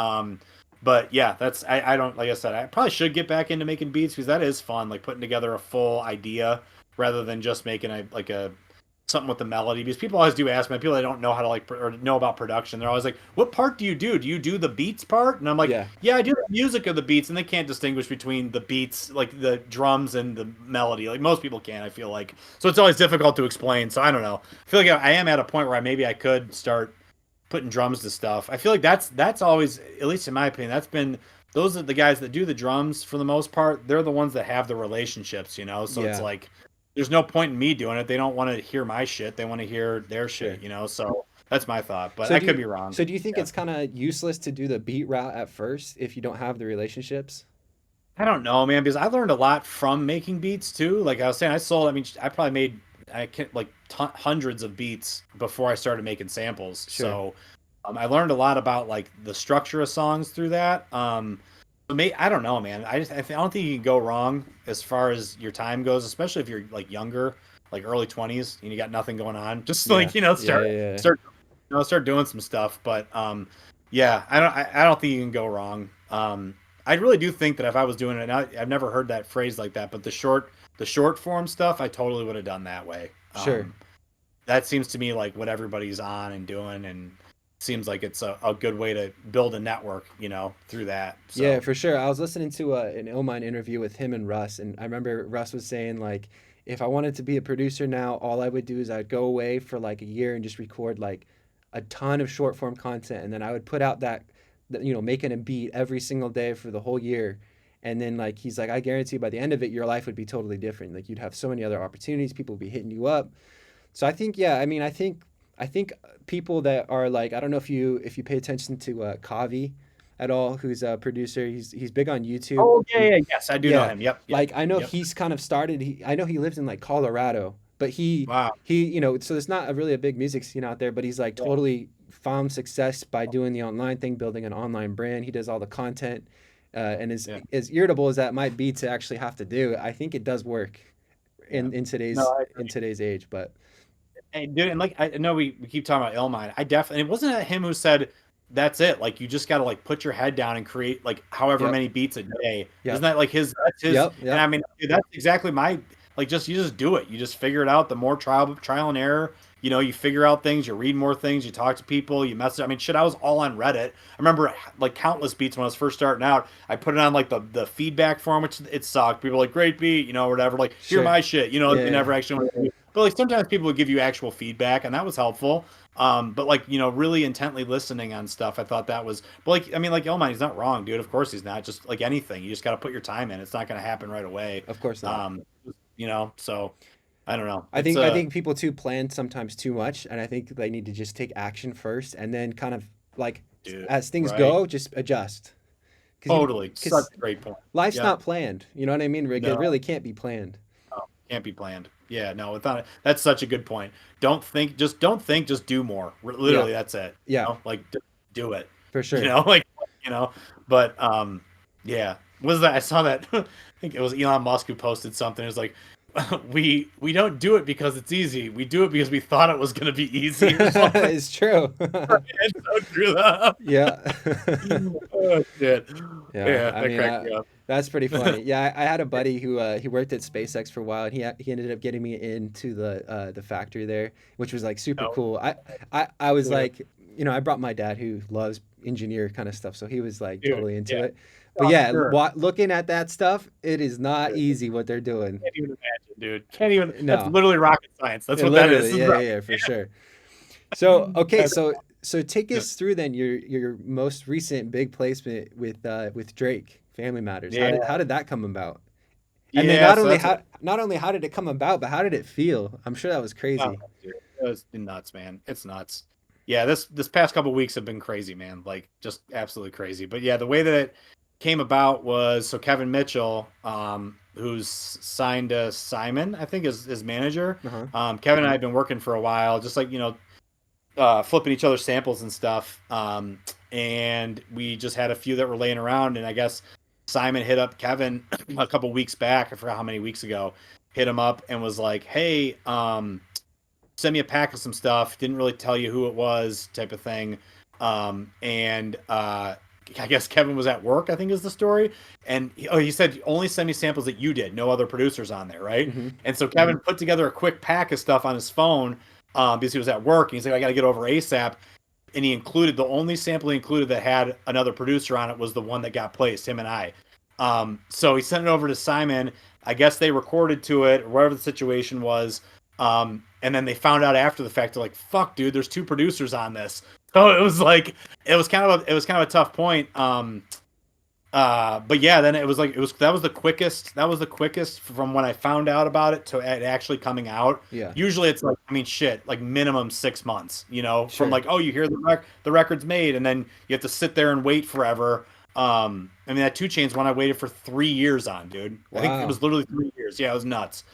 But yeah, I don't like I said, I probably should get back into making beats because that is fun, like putting together a full idea rather than just making a something with the melody, because people always do ask me, people that don't know how to or know about production, they're always like, what part do you do? Do you do the beats part? And I'm like, Yeah. yeah, I do the music of the beats. And they can't distinguish between the beats, like the drums and the melody, like most people can, I feel like. So it's always difficult to explain. So I don't know, I feel like I am at a point where maybe I could start putting drums to stuff. I feel like that's always, at least in my opinion, that's been, those are the guys that do the drums for the most part. They're the ones that have the relationships, so it's Yeah. like there's no point in me doing it. They don't want to hear my shit. They want to hear their Sure. shit. So that's my thought, but So I do could you be wrong. so do you think Yeah. it's kind of useless to do the beat route at first if you don't have the relationships? I don't know, man, because I learned a lot from making beats too. Like I was saying, I mean, I probably made, I can't like hundreds of beats before I started making samples. Sure. So I learned a lot about like the structure of songs through that. I don't know, man. I don't think you can go wrong as far as your time goes, especially if you're like younger, like early 20s, and you got nothing going on. Just Yeah. like Yeah. Yeah. Yeah. start doing some stuff. But yeah, I don't think you can go wrong. I really do think that if I was doing it, and I've never heard that phrase like that, but the short form stuff, I totally would have done that way. Sure. That seems to me like what everybody's on and doing, and seems like it's a good way to build a network, through that. Yeah, So for sure. I was listening to an Illmind interview with him and Russ, and I remember Russ was saying like, if I wanted to be a producer now, all I would do is I'd go away for like a year and just record like a ton of short form content, and then I would put out making a beat every single day for the whole year, and then like he's like, I guarantee by the end of it, your life would be totally different. Like you'd have so many other opportunities, people would be hitting you up. So I think, yeah, I mean, I think people that are like, I don't know if you pay attention to Kavi at all, who's a producer. He's big on YouTube. oh yeah, yeah, yes, I do know Yeah, him. Yep, yep, like I know yep. he's kind of started. I know he lives in like Colorado, but Wow. so there's not really a big music scene out there. But he's like Yeah, totally found success by doing the online thing, building an online brand. He does all the content, and yeah. as irritable as that might be to actually have to do, I think it does work Yeah. in No, today's I in agree. today's age. But And dude, and like I know we keep talking about Illmind. I definitely it wasn't it him who said that's it. Like you just gotta like put your head down and create like however yep, many beats a day. Isn't yep, that like his that's his yep, and yep, I mean dude, that's exactly my like just you just do it. You just figure it out. The more trial and error, you figure out things, you read more things, you talk to people, you message. I mean shit, I was all on Reddit. I remember like countless beats when I was first starting out. I put it on like the feedback form, which it sucked. People were like, great beat, whatever, like hear sure, my shit, they yeah, never actually but like sometimes people would give you actual feedback, and that was helpful. But like really intently listening on stuff, I thought that was. But like I mean, like Elmine, he's not wrong, dude. Of course he's not. Just like anything, you just got to put your time in. It's not going to happen right away. of course not. Um, so I don't know. I It's think I think people too plan sometimes too much, and I think they need to just take action first, and then kind of like dude, as things right? go, just adjust. Totally, such Because a great point. life's Yep. not planned. You know what I mean, Rick? It No, really can't be planned. no, can't be planned. Yeah, no, without it. That's such a good point. Don't think, just do more. Yeah, Literally, that's it. yeah, Like do it. for sure. Like you know. But yeah. Was that I saw that? I think it was Elon Musk who posted something. It was like, we don't do it because it's easy. We do it because we thought it was going to be easy or something. It's true. It's so true though. Yeah. Oh shit. Yeah, Yeah, I that mean, cracked me up. that's pretty funny. Yeah, I had a buddy who he worked at SpaceX for a while, and he ended up getting me into the factory there, which was like super No, cool. I was yeah, like, I brought my dad who loves engineer kind of stuff, so he was like dude. totally into Yeah. it. Oh, But I'm yeah, sure. looking at that stuff, it is not Yeah. easy what they're doing. Can't even imagine, dude. Can't even. That's No, literally rocket science. That's what that is. literally, yeah, yeah, yeah, for sure. So okay, That's, so take yeah. us through then your most recent big placement with Drake, Family Matters. Yeah. How did that come about? And then Yeah. So that's not only how did it come about, but how did it feel? I'm sure that was oh, crazy. dude, it's nuts, man. It's nuts. Yeah, this past couple weeks have been crazy, man. Like just absolutely crazy. But yeah, the way that it came about was so Kevin Mitchell, who's signed to Simon, I think is his manager. Uh-huh. Kevin and I have been working for a while, just like flipping each other samples and stuff. And we just had a few that were laying around, and I guess Simon hit up Kevin a couple weeks back. I forgot how many weeks ago. Hit him up and was like, "Hey, send me a pack of some stuff. Didn't really tell you who it was, type of thing." And I guess Kevin was at work, I think is the story. And he said, only send me samples that you did, no other producers on there, right? Hmm. And so Kevin put together a quick pack of stuff on his phone because he was at work. And he's like, I got to get over ASAP. And he included the only sample he included that had another producer on it was the one that got placed, him and I. So he sent it over to Simon. I guess they recorded to it or whatever the situation was. And then they found out after the fact, they're like, "Fuck, dude, there's two producers on this." So it was like, it was kind of a tough point. But yeah, then that was the quickest from when I found out about it to it actually coming out. Yeah, Usually it's like, I mean, shit, like minimum 6 months, from sure. like, oh, you hear the record's made, and then you have to sit there and wait forever. I mean, that Two Chains one I waited for 3 years on, dude. I think it Wow. was literally 3 years. Yeah, it was nuts.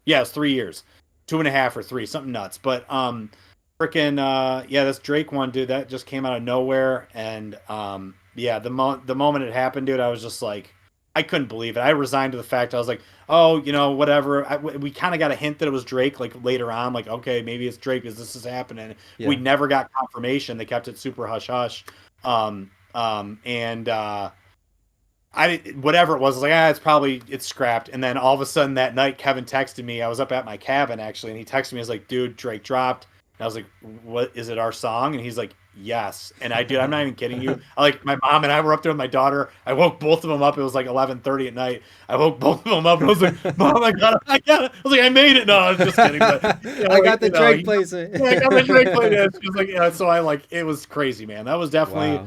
Yeah, it was 3 years, 2.5 or 3, something nuts. But freaking yeah, this Drake one, dude, that just came out of nowhere, and yeah, the moment it happened, dude, I was just like, I couldn't believe it. I resigned to the fact. I was like, oh, whatever. We kind of got a hint that it was Drake, like later on, like, okay, maybe it's Drake because this is happening. We Yeah. never got confirmation. They kept it super hush hush. And whatever it was, I was like, it's scrapped. And then all of a sudden that night, Kevin texted me. I was up at my cabin actually, and he texted me. He was like, dude, Drake dropped. And I was like, what is it? Our song? And he's like, yes. And I do. I'm not even kidding you. Like my mom and I were up there with my daughter. I woke both of them up. It was like 11:30 at night. I woke both of them up and I was like, "Mom, I got it." I was like, "I made it." No, I was just kidding. But I got the Drake he, placement. yeah, I got the Drake play. Yeah, she was like, yeah. So I like it was crazy, man. That was definitely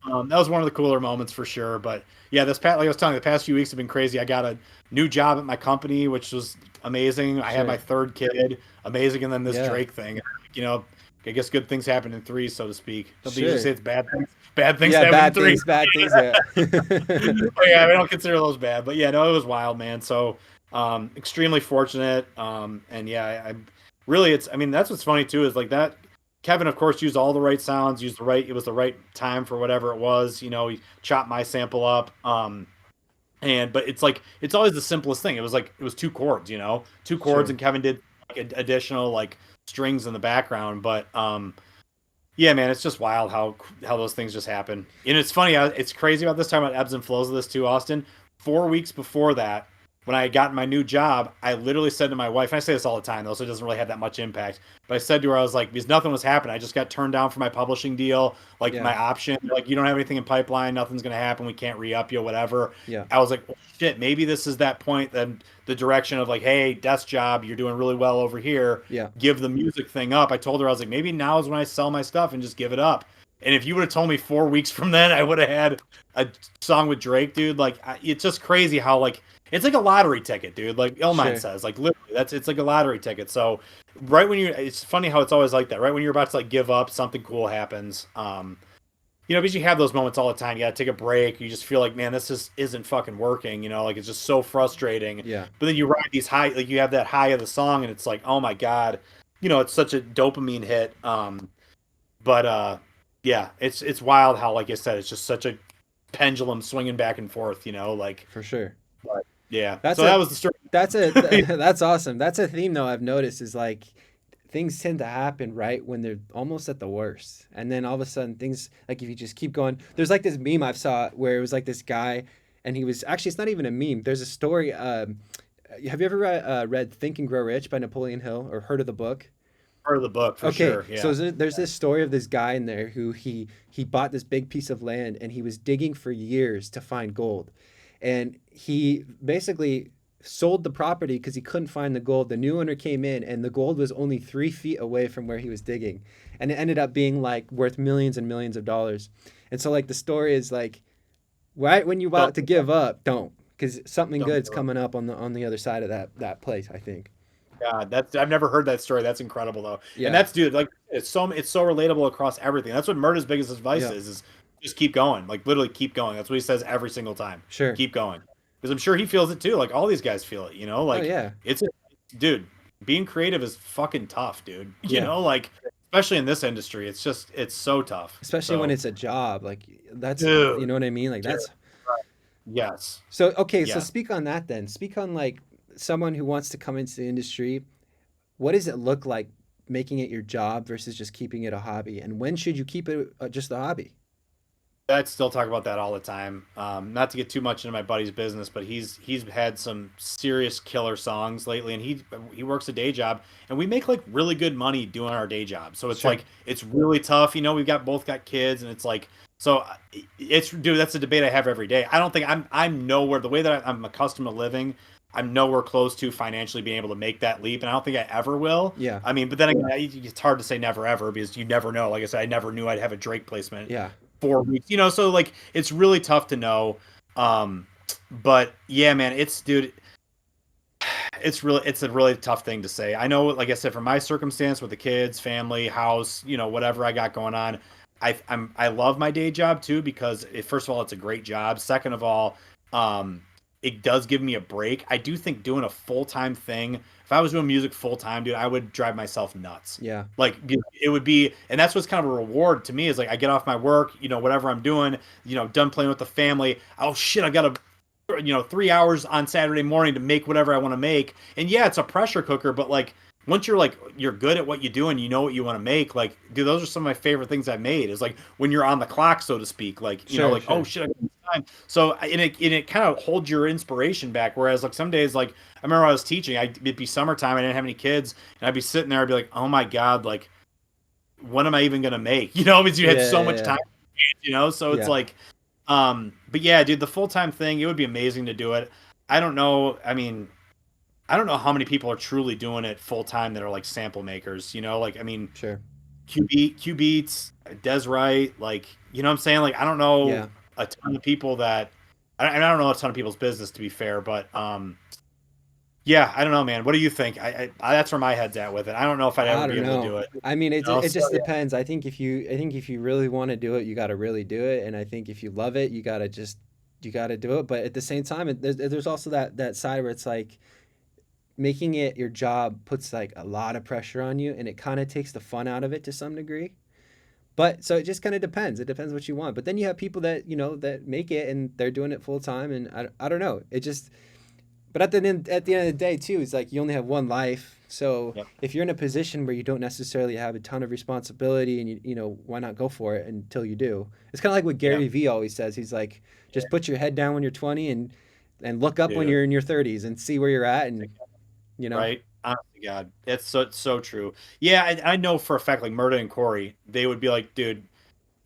Wow. that was one of the cooler moments for sure. But yeah, like I was telling you, the past few weeks have been crazy. I got a new job at my company, which was amazing. I had my Sure. third kid, amazing, and then this Yeah. Drake thing. You know, I guess good things happen in threes, so to speak. Don't they usually Sure. say it's bad things? Bad things Yeah, happen in bad threes. things, bad things. Yeah. But yeah, I don't consider those bad. But yeah, no, it was wild, man. So extremely fortunate. And yeah, I really it's I mean that's what's funny too is like that Kevin of course used all the right sounds, used the right it was the right time for whatever it was. He chopped my sample up. And but it's like it's always the simplest thing. It was like it was two chords, two chords, Sure. and Kevin did like additional like strings in the background. But yeah, man, it's just wild how those things just happen. And it's funny, it's crazy about this time about ebbs and flows of this too, Austin. 4 weeks before that, when I had gotten my new job, I literally said to my wife, and I say this all the time though, so it doesn't really have that much impact. But I said to her, I was like, because nothing was happening. I just got turned down for my publishing deal, like Yeah. my option. Like, you don't have anything in pipeline, nothing's gonna happen, we can't re-up you, whatever. Yeah. I was like, well, shit, maybe this is that point, then the direction of like, hey, desk job, you're doing really well over here, Yeah. give the music thing up. I told her, I was like, maybe now is when I sell my stuff and just give it up. And if you would have told me 4 weeks from then, I would have had a song with Drake, dude. Like, it's just crazy how like it's like a lottery ticket, dude. Like Illmind Sure. says, like literally, it's like a lottery ticket. So right when it's funny how it's always like that. Right when you're about to like give up, something cool happens. Because you have those moments all the time. You got to take a break. You just feel like, man, this just isn't fucking working. Like it's just so frustrating. Yeah. But then you ride these high, like you have that high of the song, and it's like, oh my god, it's such a dopamine hit. But yeah, it's wild how, like I said, it's just such a pendulum swinging back and forth. Like, For sure. but yeah. That's So that a was the story. that's awesome. That's a theme though I've noticed is like things tend to happen right when they're almost at the worst. And then all of a sudden things like if you just keep going, there's like this meme I've saw where it was like this guy and he was actually it's not even a meme. There's a story have you ever read Think and Grow Rich by Napoleon Hill or heard of the book? Part of the book for Okay, sure. so Yeah. there's this story of this guy in there who he bought this big piece of land and he was digging for years to find gold, and he basically sold the property because he couldn't find the gold. The new owner came in and the gold was only 3 feet away from where he was digging, and it ended up being like worth millions and millions of dollars. And so like the story is like right when you're Don't about to give up, don't because something don't good's give up. coming up on the other side of that place. I think. Yeah, that's I've never heard that story. That's incredible though. And Yeah. that's dude, like it's so relatable across everything. That's what Murda's biggest advice Yeah. is just keep going. Like literally keep going. That's what he says every single time. Sure. Keep going. Because I'm sure he feels it too. Like all these guys feel it. Oh Like yeah. it's dude, being creative is fucking tough, dude. Yeah. Like especially in this industry, it's so tough. Especially when So it's a job like that's you dude, know what I mean like dude, that's yes. so okay so Yeah. speak on that then speak on like someone who wants to come into the industry. What does it look like making it your job versus just keeping it a hobby, and when should you keep it just a hobby? I'd still talk about that all the time. Not to get too much into my buddy's business, but he's had some serious killer songs lately, and he works a day job, and we make like really good money doing our day job. So it's Sure. like it's really tough. We've both got kids, and it's like so it's dude. That's a debate I have every day. I don't think I'm nowhere the way that I'm accustomed to living. I'm nowhere close to financially being able to make that leap, and I don't think I ever will. Yeah. I mean, but then again, it's hard to say never ever because you never know. Like I said, I never knew I'd have a Drake placement Yeah. 4 weeks, so like it's really tough to know. But yeah, man, dude, it's a really tough thing to say. I know, like I said, from my circumstance with the kids, family, house, whatever I got going on, I love my day job too because first of all, it's a great job. Second of all, it does give me a break. I do think doing a full-time thing, if I was doing music full-time, dude, I would drive myself nuts. Yeah. Like it would be, and that's what's kind of a reward to me is like I get off my work, whatever I'm doing, done playing with the family. Oh shit, I got to 3 hours on Saturday morning to make whatever I want to make. And yeah, it's a pressure cooker, but like once you're good at what you do and you know what you want to make, like dude, those are some of my favorite things I've made. Is like when you're on the clock, so to speak, like Sure. like oh Sure. shit, I got this time. So and it kind of holds your inspiration back. Whereas like some days, like I remember when I was teaching, it'd be summertime, I didn't have any kids, and I'd be sitting there, I'd be like, oh my god, like when am I even gonna make? Because you had Yeah, so yeah, much yeah. time, so it's Yeah. like, but yeah, dude, the full-time thing, it would be amazing to do it. I don't know. I mean, I don't know how many people are truly doing it full time that are like sample makers, like, I mean, Sure. Q Beats, Des Wright, like, you know what I'm saying? Like, I don't know Yeah. a ton of people that, and I don't know a ton of people's business to be fair, but yeah, I don't know, man. What do you think? That's where my head's at with it. I don't know if I'd ever I be don't able to know. do it. I mean, it So just yeah, depends. I think if you really want to do it, you got to really do it, and I think if you love it, you got to do it. But at the same time, there's also that side where it's like making it your job puts like a lot of pressure on you, and it kind of takes the fun out of it to some degree. But so it just kind of depends. It depends what you want. But then you have people that that make it and they're doing it full time, and I don't know. It just but at the end of the day too, it's like you only have one life. So yep, if you're in a position where you don't necessarily have a ton of responsibility, and why not go for it until you do? It's kind of like what yep, Gary Vee always says. He's like, just put your head down when you're 20 and look up when dude. you're in your 30s and see where you're at, and you know, Right? Honestly, God, it's so true. Yeah, I know for a fact, like Murda and Corey, they would be like, dude,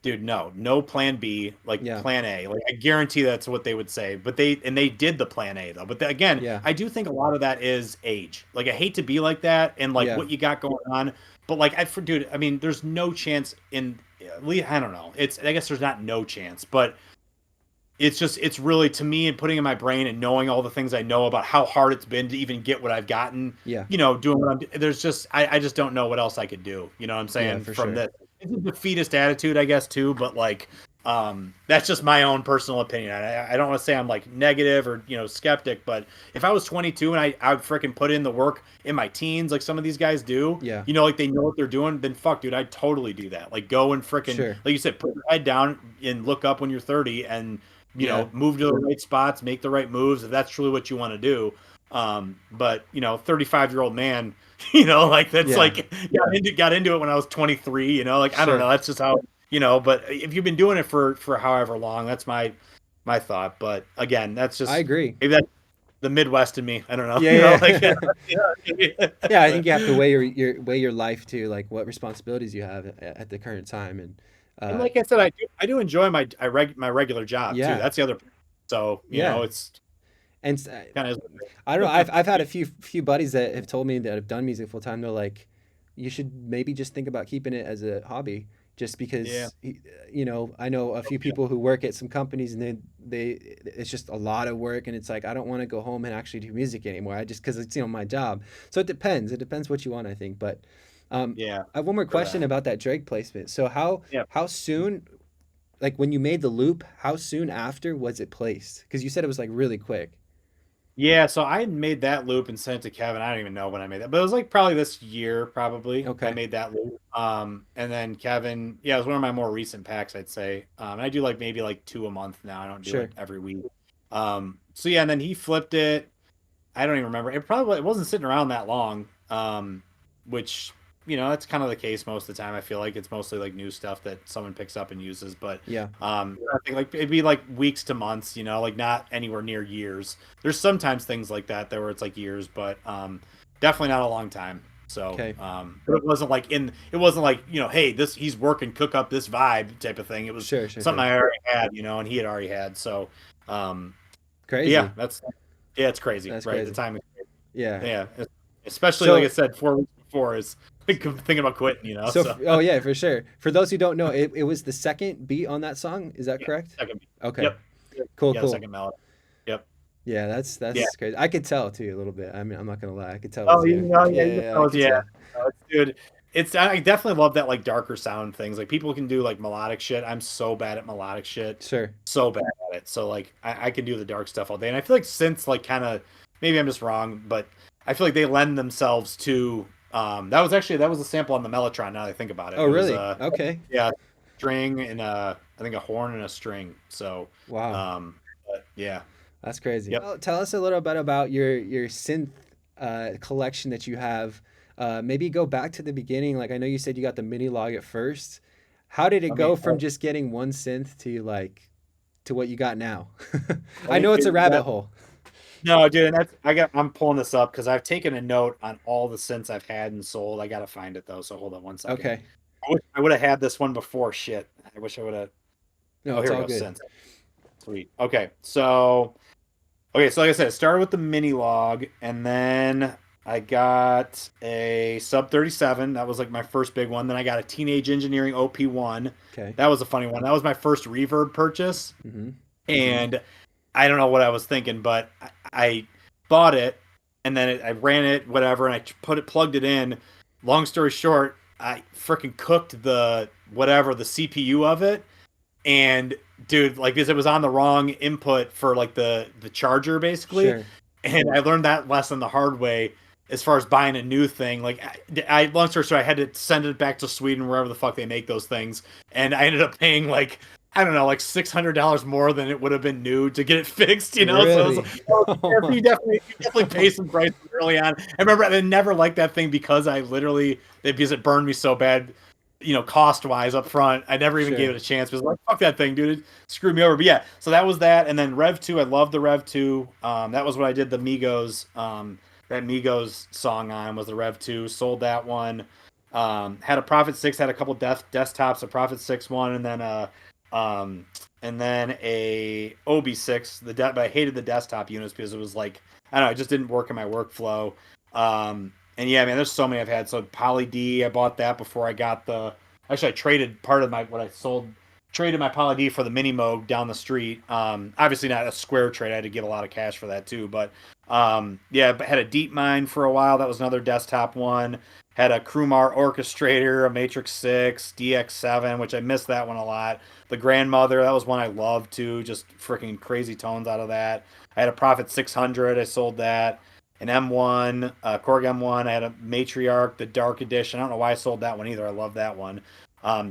no plan B, like yeah, plan A. Like I guarantee that's what they would say. But they did the plan A though. But again, yeah, I do think a lot of that is age. Like I hate to be like that and like yeah, what you got going on. But like dude, I mean, there's no chance in at least I don't know. I guess there's not no chance, but it's really to me and putting in my brain and knowing all the things I know about how hard it's been to even get what I've gotten, yeah, doing what there's just I just don't know what else I could do. You know what I'm yeah, saying? for From sure. this. It's a defeatist attitude, I guess, too, but like that's just my own personal opinion. I don't want to say I'm like negative or skeptic, but if I was 22 and I would freaking put in the work in my teens like some of these guys do, Yeah, like they know what they're doing, then fuck, dude, I'd totally do that. Like go and freaking sure. like you said, put your head down and look up when you're 30 and Yeah, move to the right spots, make the right moves if that's truly what you want to do. But 35-year-old man, like that's yeah, like got into it when I was 23. Like I don't know, sure. that's just how. But if you've been doing it for however long, that's my thought. But again, that's I just agree. maybe that's the Midwest in me. I don't know. Yeah, Like yeah. yeah, Yeah, I think but you have to weigh your life too, like what responsibilities you have at the current time, and and uh, like I said, I do enjoy my regular job too. yeah, That's the other. So yeah, it's and kind of. I don't know. I've had a few buddies that have told me that have done music full time. They're like, you should maybe just think about keeping it as a hobby, just Yeah. because I know a few people who work at some companies, and they it's just a lot of work, and it's like I don't want to go home and actually do music anymore. I just because it's my job. So it depends. It depends what you want, I think. But Yeah, I have one more for question that. about that Drake placement. So how soon, like when you made the loop, how soon after was it placed? Because you said it was like really quick. Yeah, so I made that loop and sent it to Kevin. I don't even know when I made that, but it was like probably this year, probably. I Okay, made that loop. And then Kevin, yeah, it was one of my more recent packs, I'd say. And I do like maybe like two a month now. I don't do sure. it every week. So yeah, and then he flipped it. I don't even remember. It wasn't sitting around that long. Which that's kind of the case most of the time. I feel like it's mostly like new stuff that someone picks up and uses. But Yeah, I think like it'd be like weeks to months. Like not anywhere near years. There's sometimes things like that there where it's like years, but definitely not a long time. So, okay, but it wasn't like hey, this he's working, cook up this vibe type of thing. It was sure, sure, something sure. I already had, and he had already had. So, um, yeah, Crazy. yeah, it's crazy, That's right? The crazy. time, Yeah. yeah, especially like I So said, 4 weeks before is thinking about quitting, so So oh yeah, for sure. For those who don't know, it was the second beat on that song. Is that yeah, correct? second, Okay. yep, yep, Cool, yeah, the cool. second melody, yep, Yeah, that's yeah. that's crazy. I could tell too a little bit. I mean, I'm not gonna lie. I could tell it Oh, was you. yeah, Yeah, yeah, yeah, I could yeah. tell. Dude, I definitely love that like darker sound things. Like people can do like melodic shit. I'm so bad at melodic shit, Sure. so bad at it. So like I can do the dark stuff all day, and I feel like synths like kind of maybe I'm just wrong, but I feel like they lend themselves to. That was a sample on the Mellotron. Now that I think about it, Oh, it was really? Okay. yeah, string and I think a horn and a string. So Wow. but yeah, That's crazy. yep. Well, tell us a little bit about your synth collection that you have. Maybe go back to the beginning. Like I know you said you got the mini log at first. How did it Let me go from just getting one synth to to what you got now? let I me know it's a do rabbit that. hole. No, dude, and I'm pulling this up because I've taken a note on all the synths I've had and sold. I gotta find it though, so hold on one second. Okay. I would have had this one before. Shit. I wish I would have. No, Oh, it's here we all go. good. Synths. Sweet. Okay, so like I said, it started with the mini log, and then I got a sub 37. That was like my first big one. Then I got a Teenage Engineering OP1. Okay. That was a funny one. That was my first reverb purchase, Mm-hmm. and I don't know what I was thinking, but I bought it, and then I ran it, whatever, and I plugged it in. Long story short, I freaking cooked the CPU of it, and dude, like because it was on the wrong input for like the charger basically, Sure. and I learned that lesson the hard way as far as buying a new thing. Like I long story short, I had to send it back to Sweden, wherever the fuck they make those things, and I ended up paying like I don't know, like $600 more than it would have been new to get it fixed, you know. So it was Really? like, oh, Oh my. you definitely pay some prices early on. I remember I never liked that thing because because it burned me so bad, cost wise up front. I never even gave Sure. it a chance because like fuck that thing, dude, it screwed me over. But yeah, so that was that, and then Rev 2, I love the Rev 2. That was what I did the Migos, that Migos song on was the Rev 2. Sold that one. Had a Prophet 6, had a couple desktops, a Prophet 6 one, um, and then a OB6. But I hated the desktop units because it was like I don't know, it just didn't work in my workflow. And yeah, man, there's so many I've had. So Poly D, I bought that before I got the. Actually, I traded part of my what I sold, traded my Poly D for the Mini Moog down the street. Obviously not a square trade. I had to give a lot of cash for that too. But yeah, but had a Deep Mind for a while. That was another desktop one. Had a Crumar Orchestrator, a Matrix 6, DX7, which I missed that one a lot. The Grandmother, that was one I loved too. Just freaking crazy tones out of that. I had a Prophet 600. I sold that. An M1, Korg M1. I had a Matriarch, the Dark Edition. I don't know why I sold that one either. I love that one.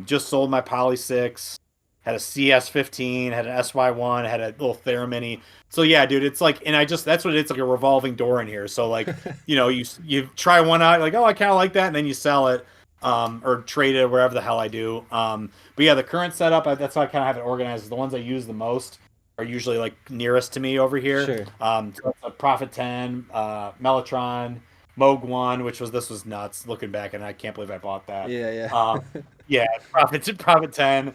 Just sold my Poly 6. Had a CS15. Had an SY1. Had a little Theramini. So yeah, dude, it's like, and that's what it's like, a revolving door in here. So like, you try one out, like, oh, I kind of like that, and then you sell it, or trade it, wherever the hell I do. But yeah, the current setup, that's how I kind of have it organized. The ones I use the most are usually like nearest to me over here. Sure. So it's a Prophet 10, Mellotron, Moog 1, this was nuts looking back, and I can't believe I bought that. Yeah, Um, yeah. yeah, Prophet 10.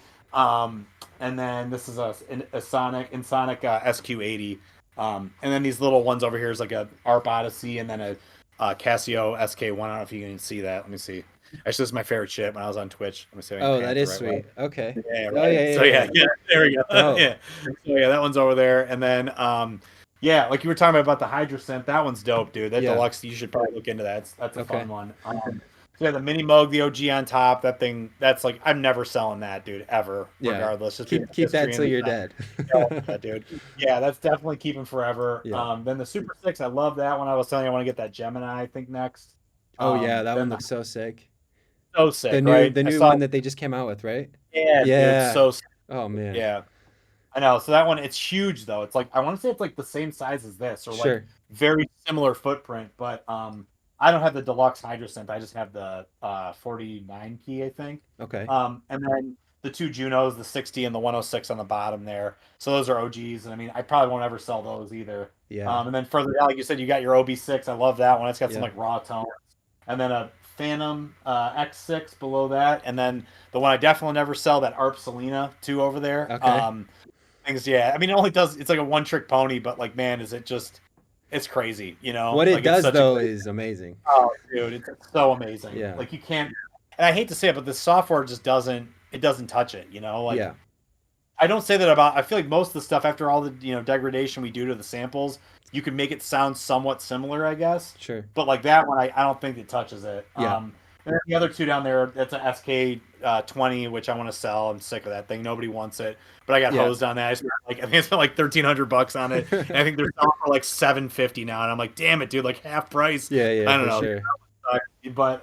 And then this is a Sonic SQ80. And then these little ones over here is like a ARP Odyssey, and then a Casio SK1. I don't know if you can see that. Let me see. Actually, this is my favorite shit when I was on Twitch. Let me see if I can Oh, pan that it the is right way. sweet. Okay. Yeah, Oh, right. yeah, So yeah, yeah, yeah. yeah, there we go. Dope. Yeah. So yeah, that one's over there. And then yeah, like you were talking about the Hydra Synth, that one's dope, dude. That Yeah. deluxe, you should probably look into that. That's a Okay. fun one. So yeah, the Mini Moog, the OG on top, that thing, that's like I'm never selling that, dude, ever, Yeah. regardless. Just because Keep that history till and you're design. dead. Hell yeah, dude. Yeah, that's definitely keeping forever. Yeah. Then the Super 6, I love that one. I was telling you I want to get that Gemini, I think, next. Oh yeah, that one Then the looks so sick. so The sick, new right? the I new saw, one that they just came out with, right? yeah, dude, Yeah. so sick. Oh man. Yeah. I know. So that one, it's huge though. It's like I want to say it's like the same size as this, or like Sure. very similar footprint. But I don't have the deluxe Hydrosynth. I just have the 49 key, I think. Okay. And then the two Junos, the 60 and the 106 on the bottom there. So those are OGs, and I mean, I probably won't ever sell those either. Yeah. And then further down, like you said, you got your OB6. I love that one. It's got some Yeah. like raw tone, and then a Phantom X6 below that, and then the one I definitely never sell, that ARP Selena 2 over there. Okay. Things, yeah. I mean, it only does. It's like a one trick pony, but like, man, is it just? It's crazy, you know. What it Like it's does such a though great. is amazing. Oh, dude, it's so amazing. Yeah. Like you can't. And I hate to say it, but the software just doesn't. It doesn't touch it. You know, like Yeah. I don't say that about. I feel like most of the stuff after all the degradation we do to the samples, you can make it sound somewhat similar, I guess. Sure. But like that one, I don't think it touches it. Yeah. And then the other two down there, that's a SK 20, which I want to sell. I'm sick of that thing. Nobody wants it. But I got Yeah. hosed on that. I think I spent like $1,300 on it, and I think they're selling for like $750 now. And I'm like, damn it, dude, like half price. Yeah, yeah, I don't for know. sure. But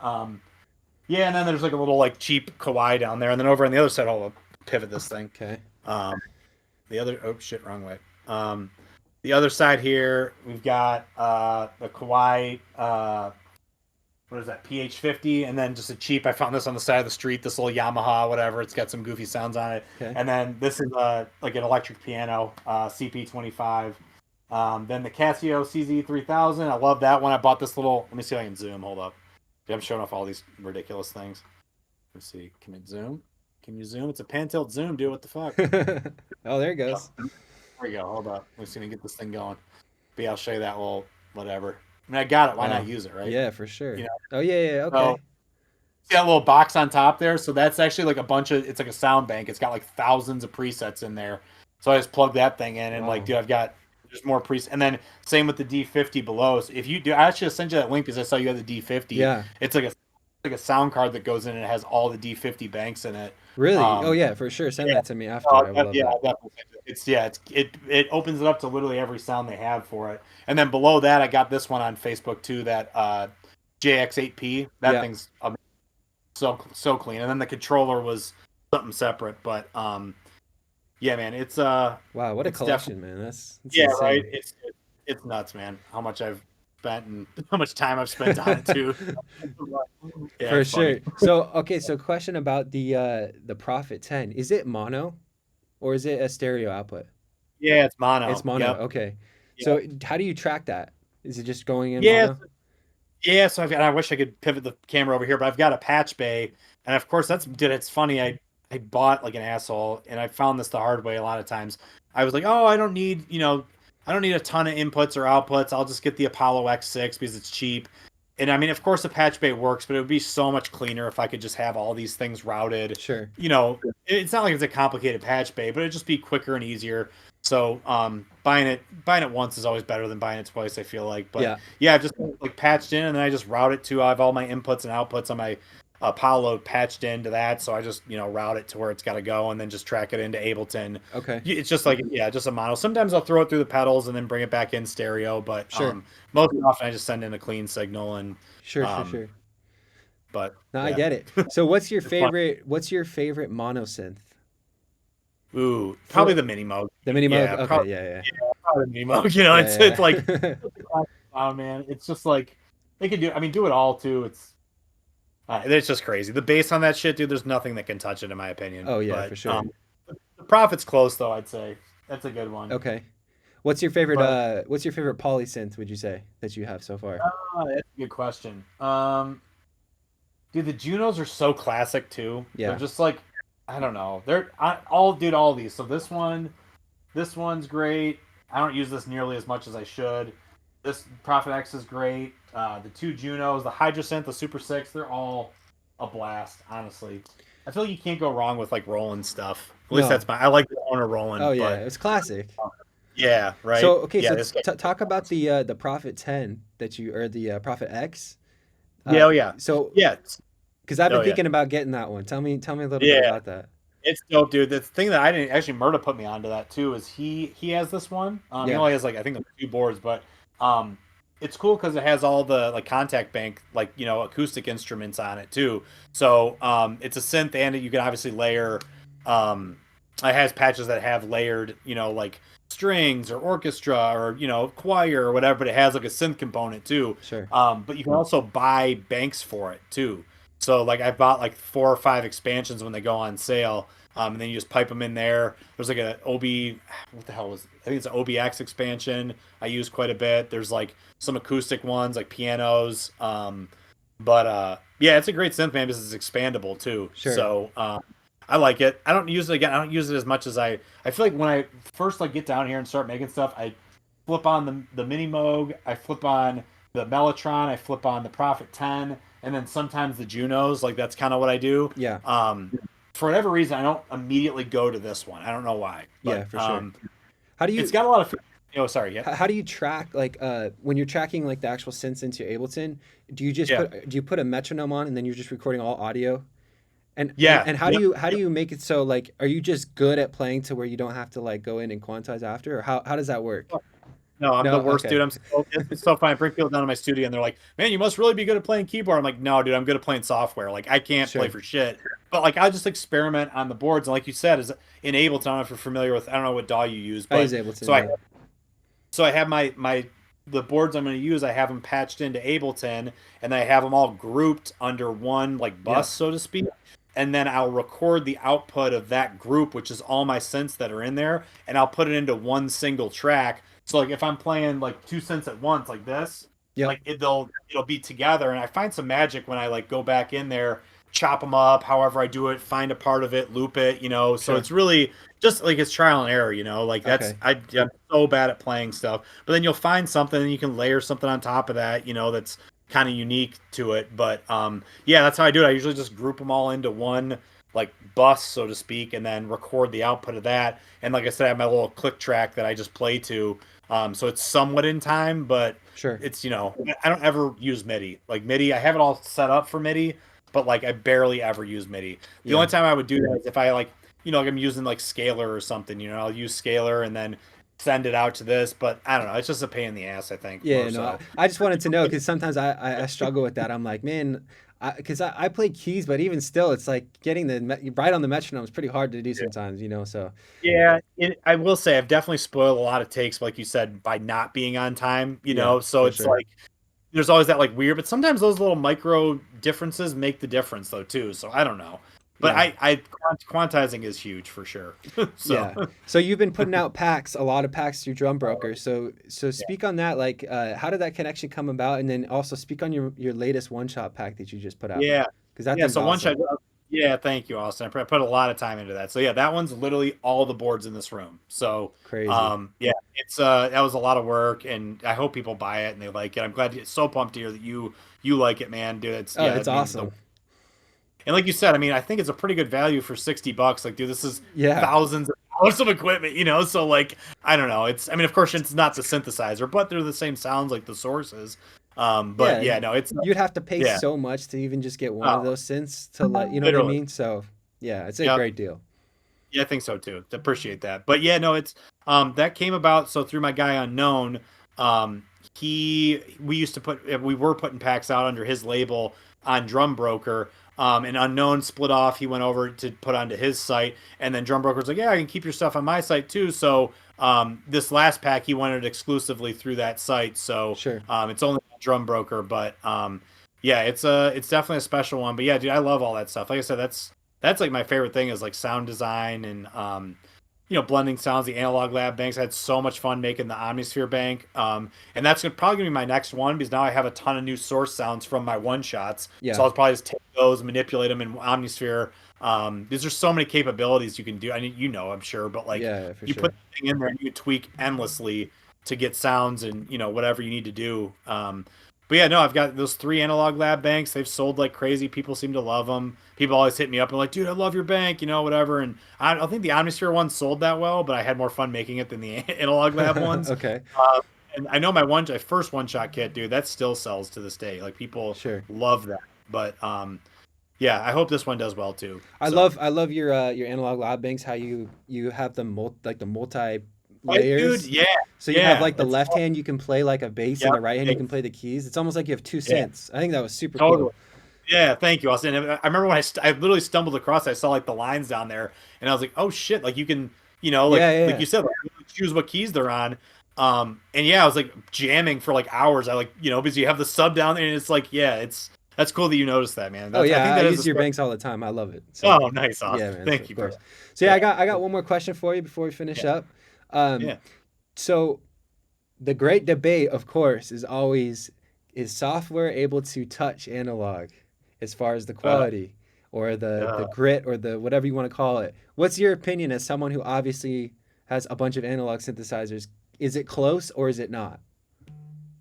yeah, and then there's like a little like cheap Kawhi down there, and then over on the other side, I'll pivot this thing. Okay. Um, the other, oh shit, wrong way. The other side here, we've got the Kawhi. What is that? PH50, and then just a cheap. I found this on the side of the street. This little Yamaha, whatever. It's got some goofy sounds on it. Okay. And then this is like an electric piano, CP25. Then the Casio CZ3000. I love that one. I bought this little. Let me see if I can zoom. Hold up. I'm showing off all these ridiculous things. Let's see. Can it zoom? Can you zoom? It's a pan tilt zoom, dude. What the fuck? Oh, there it Yeah. goes. There we go. Hold up. I'm just gonna get this thing going. But yeah, I'll show you that little whatever. I mean, I got it. Why not Wow. use it, right? Yeah, for You sure. know. Oh yeah, yeah, So okay. see that little box on top there? So that's actually like a bunch of. It's like a sound bank. It's got like thousands of presets in there. So I just plug that thing in, and like, Wow. dude, I've got just more presets. And then same with the D50 below. So if you do, I actually sent you that link because I saw you had the D50. Yeah. It's like a sound card that goes in and it has all the D50 banks in it. Really? Oh Um, yeah, for sure. Send yeah, that to me after. I would love yeah, that. I'll definitely send it. It's yeah, it opens it up to literally every sound they have for it. And then below that, I got this one on Facebook too. That JX8P. That Yeah. thing's so clean. And then the controller was something separate, but yeah, man, Wow, what a it's definitely collection, man. That's yeah, right. insane. It's nuts, man. How much I've spent and how much time I've spent on it too. Yeah, For it's funny. sure. So, okay, so question about the Prophet 10. Is it mono or is it a stereo output? Yeah, it's It's mono. mono. Yep. Okay. Yep. So, how do you track that? Is it just going in Yeah, mono? yeah, so I wish I could pivot the camera over here, but I've got a patch bay, and of course it's funny. I bought like an asshole, and I found this the hard way a lot of times. I was like, oh, I don't need a ton of inputs or outputs. I'll just get the Apollo X6 because it's cheap. And I mean, of course, the patch bay works, but it would be so much cleaner if I could just have all these things routed. Sure. It's not like it's a complicated patch bay, but it'd just be quicker and easier. So, buying it once is always better than buying it twice, I feel like. But Yeah. yeah, I've just like patched in, and then I just route it to. I have all my inputs and outputs on my Apollo patched into that, so I just route it to where it's got to go, and then just track it into Ableton. Okay. It's just like yeah, just a mono. Sometimes I'll throw it through the pedals and then bring it back in stereo, but Sure. most often I just send in a clean signal and Sure, sure, um, sure. but No, I yeah, get it. So, it's fun. what's your favorite mono synth? Ooh, probably For the Mini Moog. the Mini Moog? Yeah, Okay, yeah, yeah. probably the Mini Moog. It's Yeah, like yeah. oh man, it's just like they can do. I mean, do it all too. It's just crazy. The bass on that shit, dude. There's nothing that can touch it, in my opinion. Oh, yeah, But for sure. the profit's close, though. I'd say that's a good one. Okay. But What's your favorite poly synth, would you say, that you have so far? that's a good question. Dude, the Junos are so classic too. They're Yeah, just like I don't know. All these. So this one's great. I don't use this nearly as much as I should. This Prophet X is great. The two Junos, the Hydrosynth, the Super Six, they're all a blast. Honestly, I feel like you can't go wrong with like Roland stuff. At least no. that's my. I like the owner Oh Roland, yeah, but it's classic. yeah, right. So okay, Yeah, so this guy. talk about the Prophet 10 that you or the Prophet X. Yeah, oh yeah, So yeah, because I've been oh yeah, thinking about getting that one. Tell me a little bit yeah. about that. It's dope, dude. The thing that I didn't actually Murda put me onto that too is he has this one. He Yeah, only has like I think like two boards, but um, it's cool because it has all the like contact bank like acoustic instruments on it too. So it's a synth and you can obviously layer. It has patches that have layered like strings or orchestra or choir or whatever, but it has like a synth component too. sure. But you can also buy banks for it too. So like I bought like 4 or 5 expansions when they go on sale, and then you just pipe them in there. There's like a OB, what the hell was it? I think it's an OBX expansion. I use quite a bit. There's like some acoustic ones like pianos. But yeah, it's a great synth man because it's expandable too. Sure. So I like it. I don't use it again. I don't use it as much as I feel like when I first like get down here and start making stuff, I flip on the Mini Moog, I flip on the Mellotron, I flip on the Prophet 10, and then sometimes the Junos. Like that's kind of what I do. Yeah. For whatever reason, I don't immediately go to this one. I don't know why, Yeah, but for sure. How do it's you got a lot of. Oh, sorry. Yeah. how do you track like when you're tracking like the actual synths into Ableton? Yeah. Do you put a metronome on and then you're just recording all audio? Yeah. And Yep. how do you make it so like are you just good at playing to where you don't have to like go in and quantize after or how does that work? No, I'm No, the worst, okay. dude. It's so fun. I bring people down to my studio and they're like, "Man, you must really be good at playing keyboard." I'm like, "No, dude, I'm good at playing software. Like, I can't play Sure. for shit." But like, I just experiment on the boards, and like you said, is in Ableton. I don't know if you're familiar with. I don't know what DAW you use, I use but Ableton, so I yeah. so I have my the boards I'm going to use. I have them patched into Ableton, and I have them all grouped under one like Yeah. bus, so to speak. And then I'll record the output of that group, which is all my synths that are in there, and I'll put it into one single track. So like if I'm playing like two synths at once, like this, Yep. like it'll be together. And I find some magic when I like go back in there chop them up, however I do it, find a part of it, loop it, so Sure. it's really just like it's trial and error, like Okay. I'm so bad at playing stuff, but then you'll find something and you can layer something on top of that, that's kind of unique to it. But yeah, that's how I do it. I usually just group them all into one like bus, so to speak, and then record the output of that. And like I said, I have my little click track that I just play to. So it's somewhat in time, but Sure. it's I don't ever use MIDI. Like MIDI, I have it all set up for MIDI, but like I barely ever use MIDI. The Yeah. only time I would do that is if I like like I'm using like Scalar or something. I'll use Scalar and then send it out to this. But I don't know. It's just a pain in the ass. I think Yeah, more no, so. I just wanted to know because sometimes I struggle with that. I'm like, man, because I play keys, but even still, it's like getting right on the metronome is pretty hard to do sometimes, So Yeah, I will say I've definitely spoiled a lot of takes, like you said, by not being on time. yeah, So for it's sure. like there's always that like weird, but sometimes those little micro differences make the difference though too. So I don't know, but Yeah, quantizing is huge for sure. So yeah. So you've been putting out packs, a lot of packs through Drum Broker. So yeah, speak on that. Like, how did that connection come about? And then also speak on your latest one shot pack that you just put out yeah, because that yeah. thing's So one shot. awesome. Yeah, thank you, Austin. I put a lot of time into that. So yeah, that one's literally all the boards in this room. So Crazy. yeah, it's that was a lot of work, and I hope people buy it and they like it. I'm glad, so pumped to hear that you like it, man, dude. It's Oh, yeah, it's it means the awesome. and like you said, I mean, I think it's a pretty good value for $60. Like, dude, this is Yeah, thousands of dollars of equipment, So like, I don't know. I mean, of course, it's not the synthesizer, but they're the same sounds like the sources. But yeah. yeah, no, it's You'd have to pay yeah, so much to even just get one of oh, those synths to let you know what I literally, mean. So yeah, it's a yep. great deal. Yeah, I think so too. Appreciate that. But yeah, no, it's that came about so through my guy Unknown. He we used to we were putting packs out under his label on Drum Broker. And Unknown split off. He went over to put onto his site, and then Drum Broker's like, yeah, I can keep your stuff on my site too. So this last pack he wanted exclusively through that site. So Sure. it's only on Drum Broker, but yeah, it's definitely a special one. But yeah, dude, I love all that stuff. Like I said, that's like my favorite thing is like sound design and blending sounds. The analog lab banks, I had so much fun making the Omnisphere bank, and that's probably gonna be my next one because now I have a ton of new source sounds from my one shots, so Yeah. I'll probably just take those, manipulate them in Omnisphere. There's just so many capabilities you can do. I mean, I'm sure, but like Yeah, for you put sure. the thing in there and you tweak endlessly to get sounds and whatever you need to do. But yeah, no, I've got those 3 analog lab banks. They've sold like crazy. People seem to love them. People always hit me up and like, dude, I love your bank, whatever. And I don't think the Omnisphere one sold that well, but I had more fun making it than the analog lab ones. Okay. Uh, and I know my first one shot kit, dude, that still sells to this day. Like people Sure. love that. But yeah, I hope this one does well too. I So, love I love your analog lab banks. How you have the multi right, dude, layers. yeah, So you have yeah, like the it's left hand you can play like a bass, and yeah, the right hand you can play the keys. It's almost like you have two yeah, synths. I think that was super totally. cool. Yeah, thank you, Austin. I remember when I literally stumbled across, I saw like the lines down there, and I was like, oh shit, like you can, Yeah, yeah, like yeah. you said, like, you can choose what keys they're on. And yeah, I was like jamming for like hours. I like, because you have the sub down there, and it's like, yeah, that's cool that you noticed that, man. Oh I think yeah, I that is a use your special. banks all the time. I love it. So Oh, nice, yeah, Austin. man, Thank of you, bro. course. So yeah, Yeah, I got one more question for you before we finish yeah, up. Um, yeah. so the great debate, of course, is software able to touch analog as far as the Uh, quality or the uh, grit or the whatever you want to call it. What's your opinion as someone who obviously has a bunch of analog synthesizers? Is it close or is it not?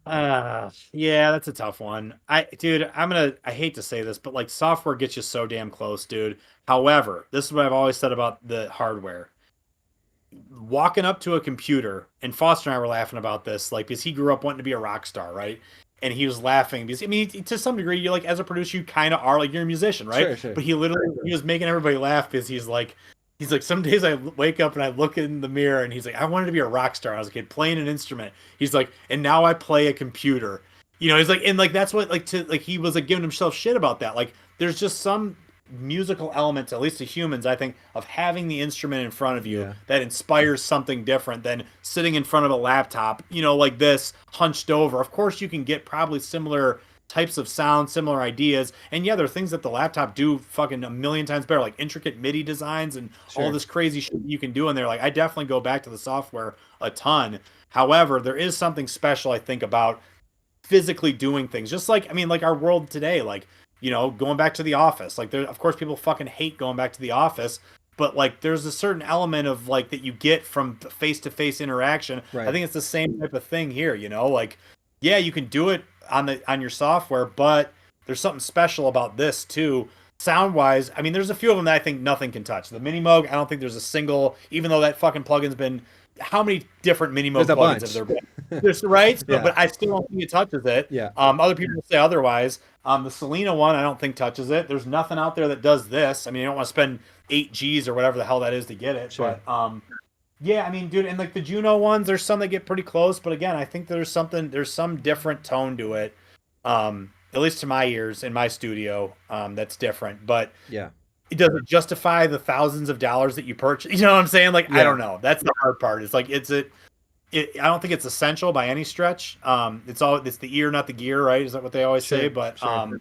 yeah, that's a tough one. Dude, I hate to say this, but like software gets you so damn close, dude. However, this is what I've always said about the hardware. Walking up to a computer, and Foster and I were laughing about this, like because he grew up wanting to be a rock star, right? And he was laughing because I mean, to some degree, you like as a producer, you kind of are like you're a musician, right? Sure, sure. But he was making everybody laugh because he's like some days I wake up and I look in the mirror and he's like I wanted to be a rock star. I was a kid playing an instrument. He's like, and now I play a computer. He's like, and like that's what like to like he was like giving himself shit about that. Like there's just some musical element, at least to humans, I think, of having the instrument in front of you Yeah, that inspires something different than sitting in front of a laptop, like this, hunched over. Of course, you can get probably similar types of sound, similar ideas, and yeah, there are things that the laptop do fucking a million times better, like intricate MIDI designs and all sure. this crazy shit you can do in there. Like, I definitely go back to the software a ton. However, there is something special, I think, about physically doing things. Just like, I mean, like our world today, like going back to the office. Like there, of course, people fucking hate going back to the office, but like there's a certain element of like that you get from face to face interaction. I Right. think it's the same type of thing here. Like yeah, you can do it on your software, but there's something special about this too. Sound wise, I mean, there's a few of them that I think nothing can touch. The Mini Moog, I don't think there's a single, even though that fucking plugin's been, how many different Mini There's Moog a plugins have bunch. there been? There's right, so, Yeah. but I still don't think it touches it. Yeah. Other people will say otherwise. The Selena one, I don't think touches it. There's nothing out there that does this. I mean, you don't want to spend 8 Gs or whatever the hell that is to get it, Sure. but yeah, I mean, dude, and like the Juno ones, there's some that get pretty close, but again, I think there's some different tone to it. At least to my ears in my studio, that's different. But Yeah. it doesn't justify the thousands of dollars that you purchase. You know what I'm saying? Like, I Yeah. don't know. That's the hard part. It's like I don't think it's essential by any stretch. It's the ear, not the gear, right? Is that what they always say? Sure. But Sure.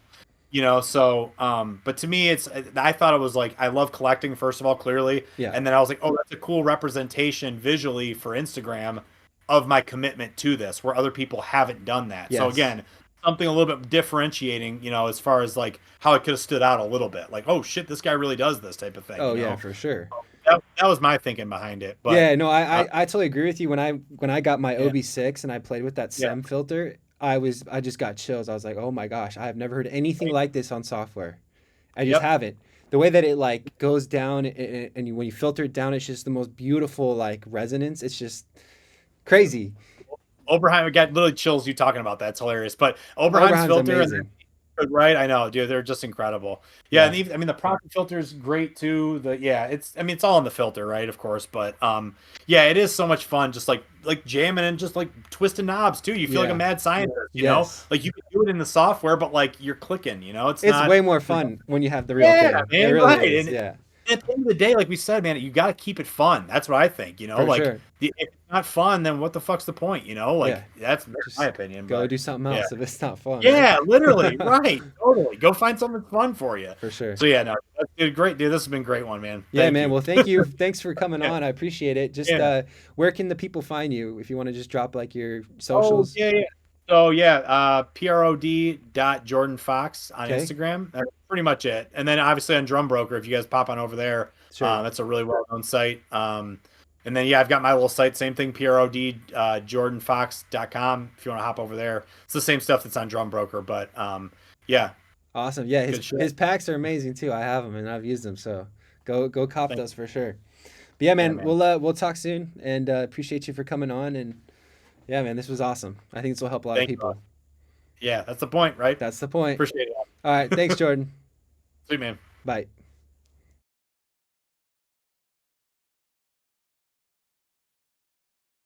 but to me, I thought it was like, I love collecting, first of all, clearly. Yeah. And then I was like, oh, that's a cool representation visually for Instagram of my commitment to this, where other people haven't done that. So Yes. again, something a little bit differentiating, as far as like how it could have stood out a little bit. Like, oh shit, this guy really does this type of thing. Oh yeah, for sure. That was my thinking behind it. But Yeah, no, I totally agree with you. When I got my yeah, OB6 and I played with that yeah, SEM filter, I just got chills. I was like, oh my gosh, I have never heard anything right. like this on software. I just Yep. haven't. The way that it like goes down when you filter it down, it's just the most beautiful like resonance. It's just crazy. Oberheim got literally chills you talking about that. It's hilarious. But Oberheim's Oberheim's filter and amazing. right, I know, dude, they're just incredible. Yeah, and Yeah. even, I mean the profit filter is great too. It's all in the filter, right? Of course, but yeah, it is so much fun just like jamming and just like twisting knobs too. You feel like a Yeah. mad scientist. Yes. Like you can do it in the software, but like you're clicking, it's It's not way more fun when you have the real yeah, thing. It man, really right. is. And Yeah. at the end of the day, like we said, man, you got to keep it fun. That's what I think. For Like sure. if it's not fun, then what the fuck's the point? Yeah. Like that's my Just opinion. go But do something yeah, else if it's not fun, right? yeah, literally, right, totally. Go find something fun for you. For sure. So yeah, no, that's dude, great, dude. This has been a great one, man. Yeah, Thank man. you. Well, thank you. Thanks for coming Yeah, on. I appreciate it. Just yeah. where can the people find you if you want to just drop like your Oh socials? yeah, yeah. So yeah, prod.jordanfox on Okay. Instagram. That's pretty much it. And then obviously on Drum Broker, if you guys pop on over there, Sure. that's a really well known site. And then yeah, I've got my little site, same thing, prod jordanfox.com. If you want to hop over there, it's the same stuff that's on Drum Broker. But yeah, Awesome. Yeah, his good shit. his packs are amazing too. I have them and I've used them, so go cop Thank those for sure. But yeah, yeah, man, man. we'll talk soon and appreciate you for coming on and yeah, man, this was awesome. I think this will help a lot of Thank you. people. Yeah, that's the point, right? That's the point. Appreciate it. All right, thanks, Jordan. Sweet man. Bye.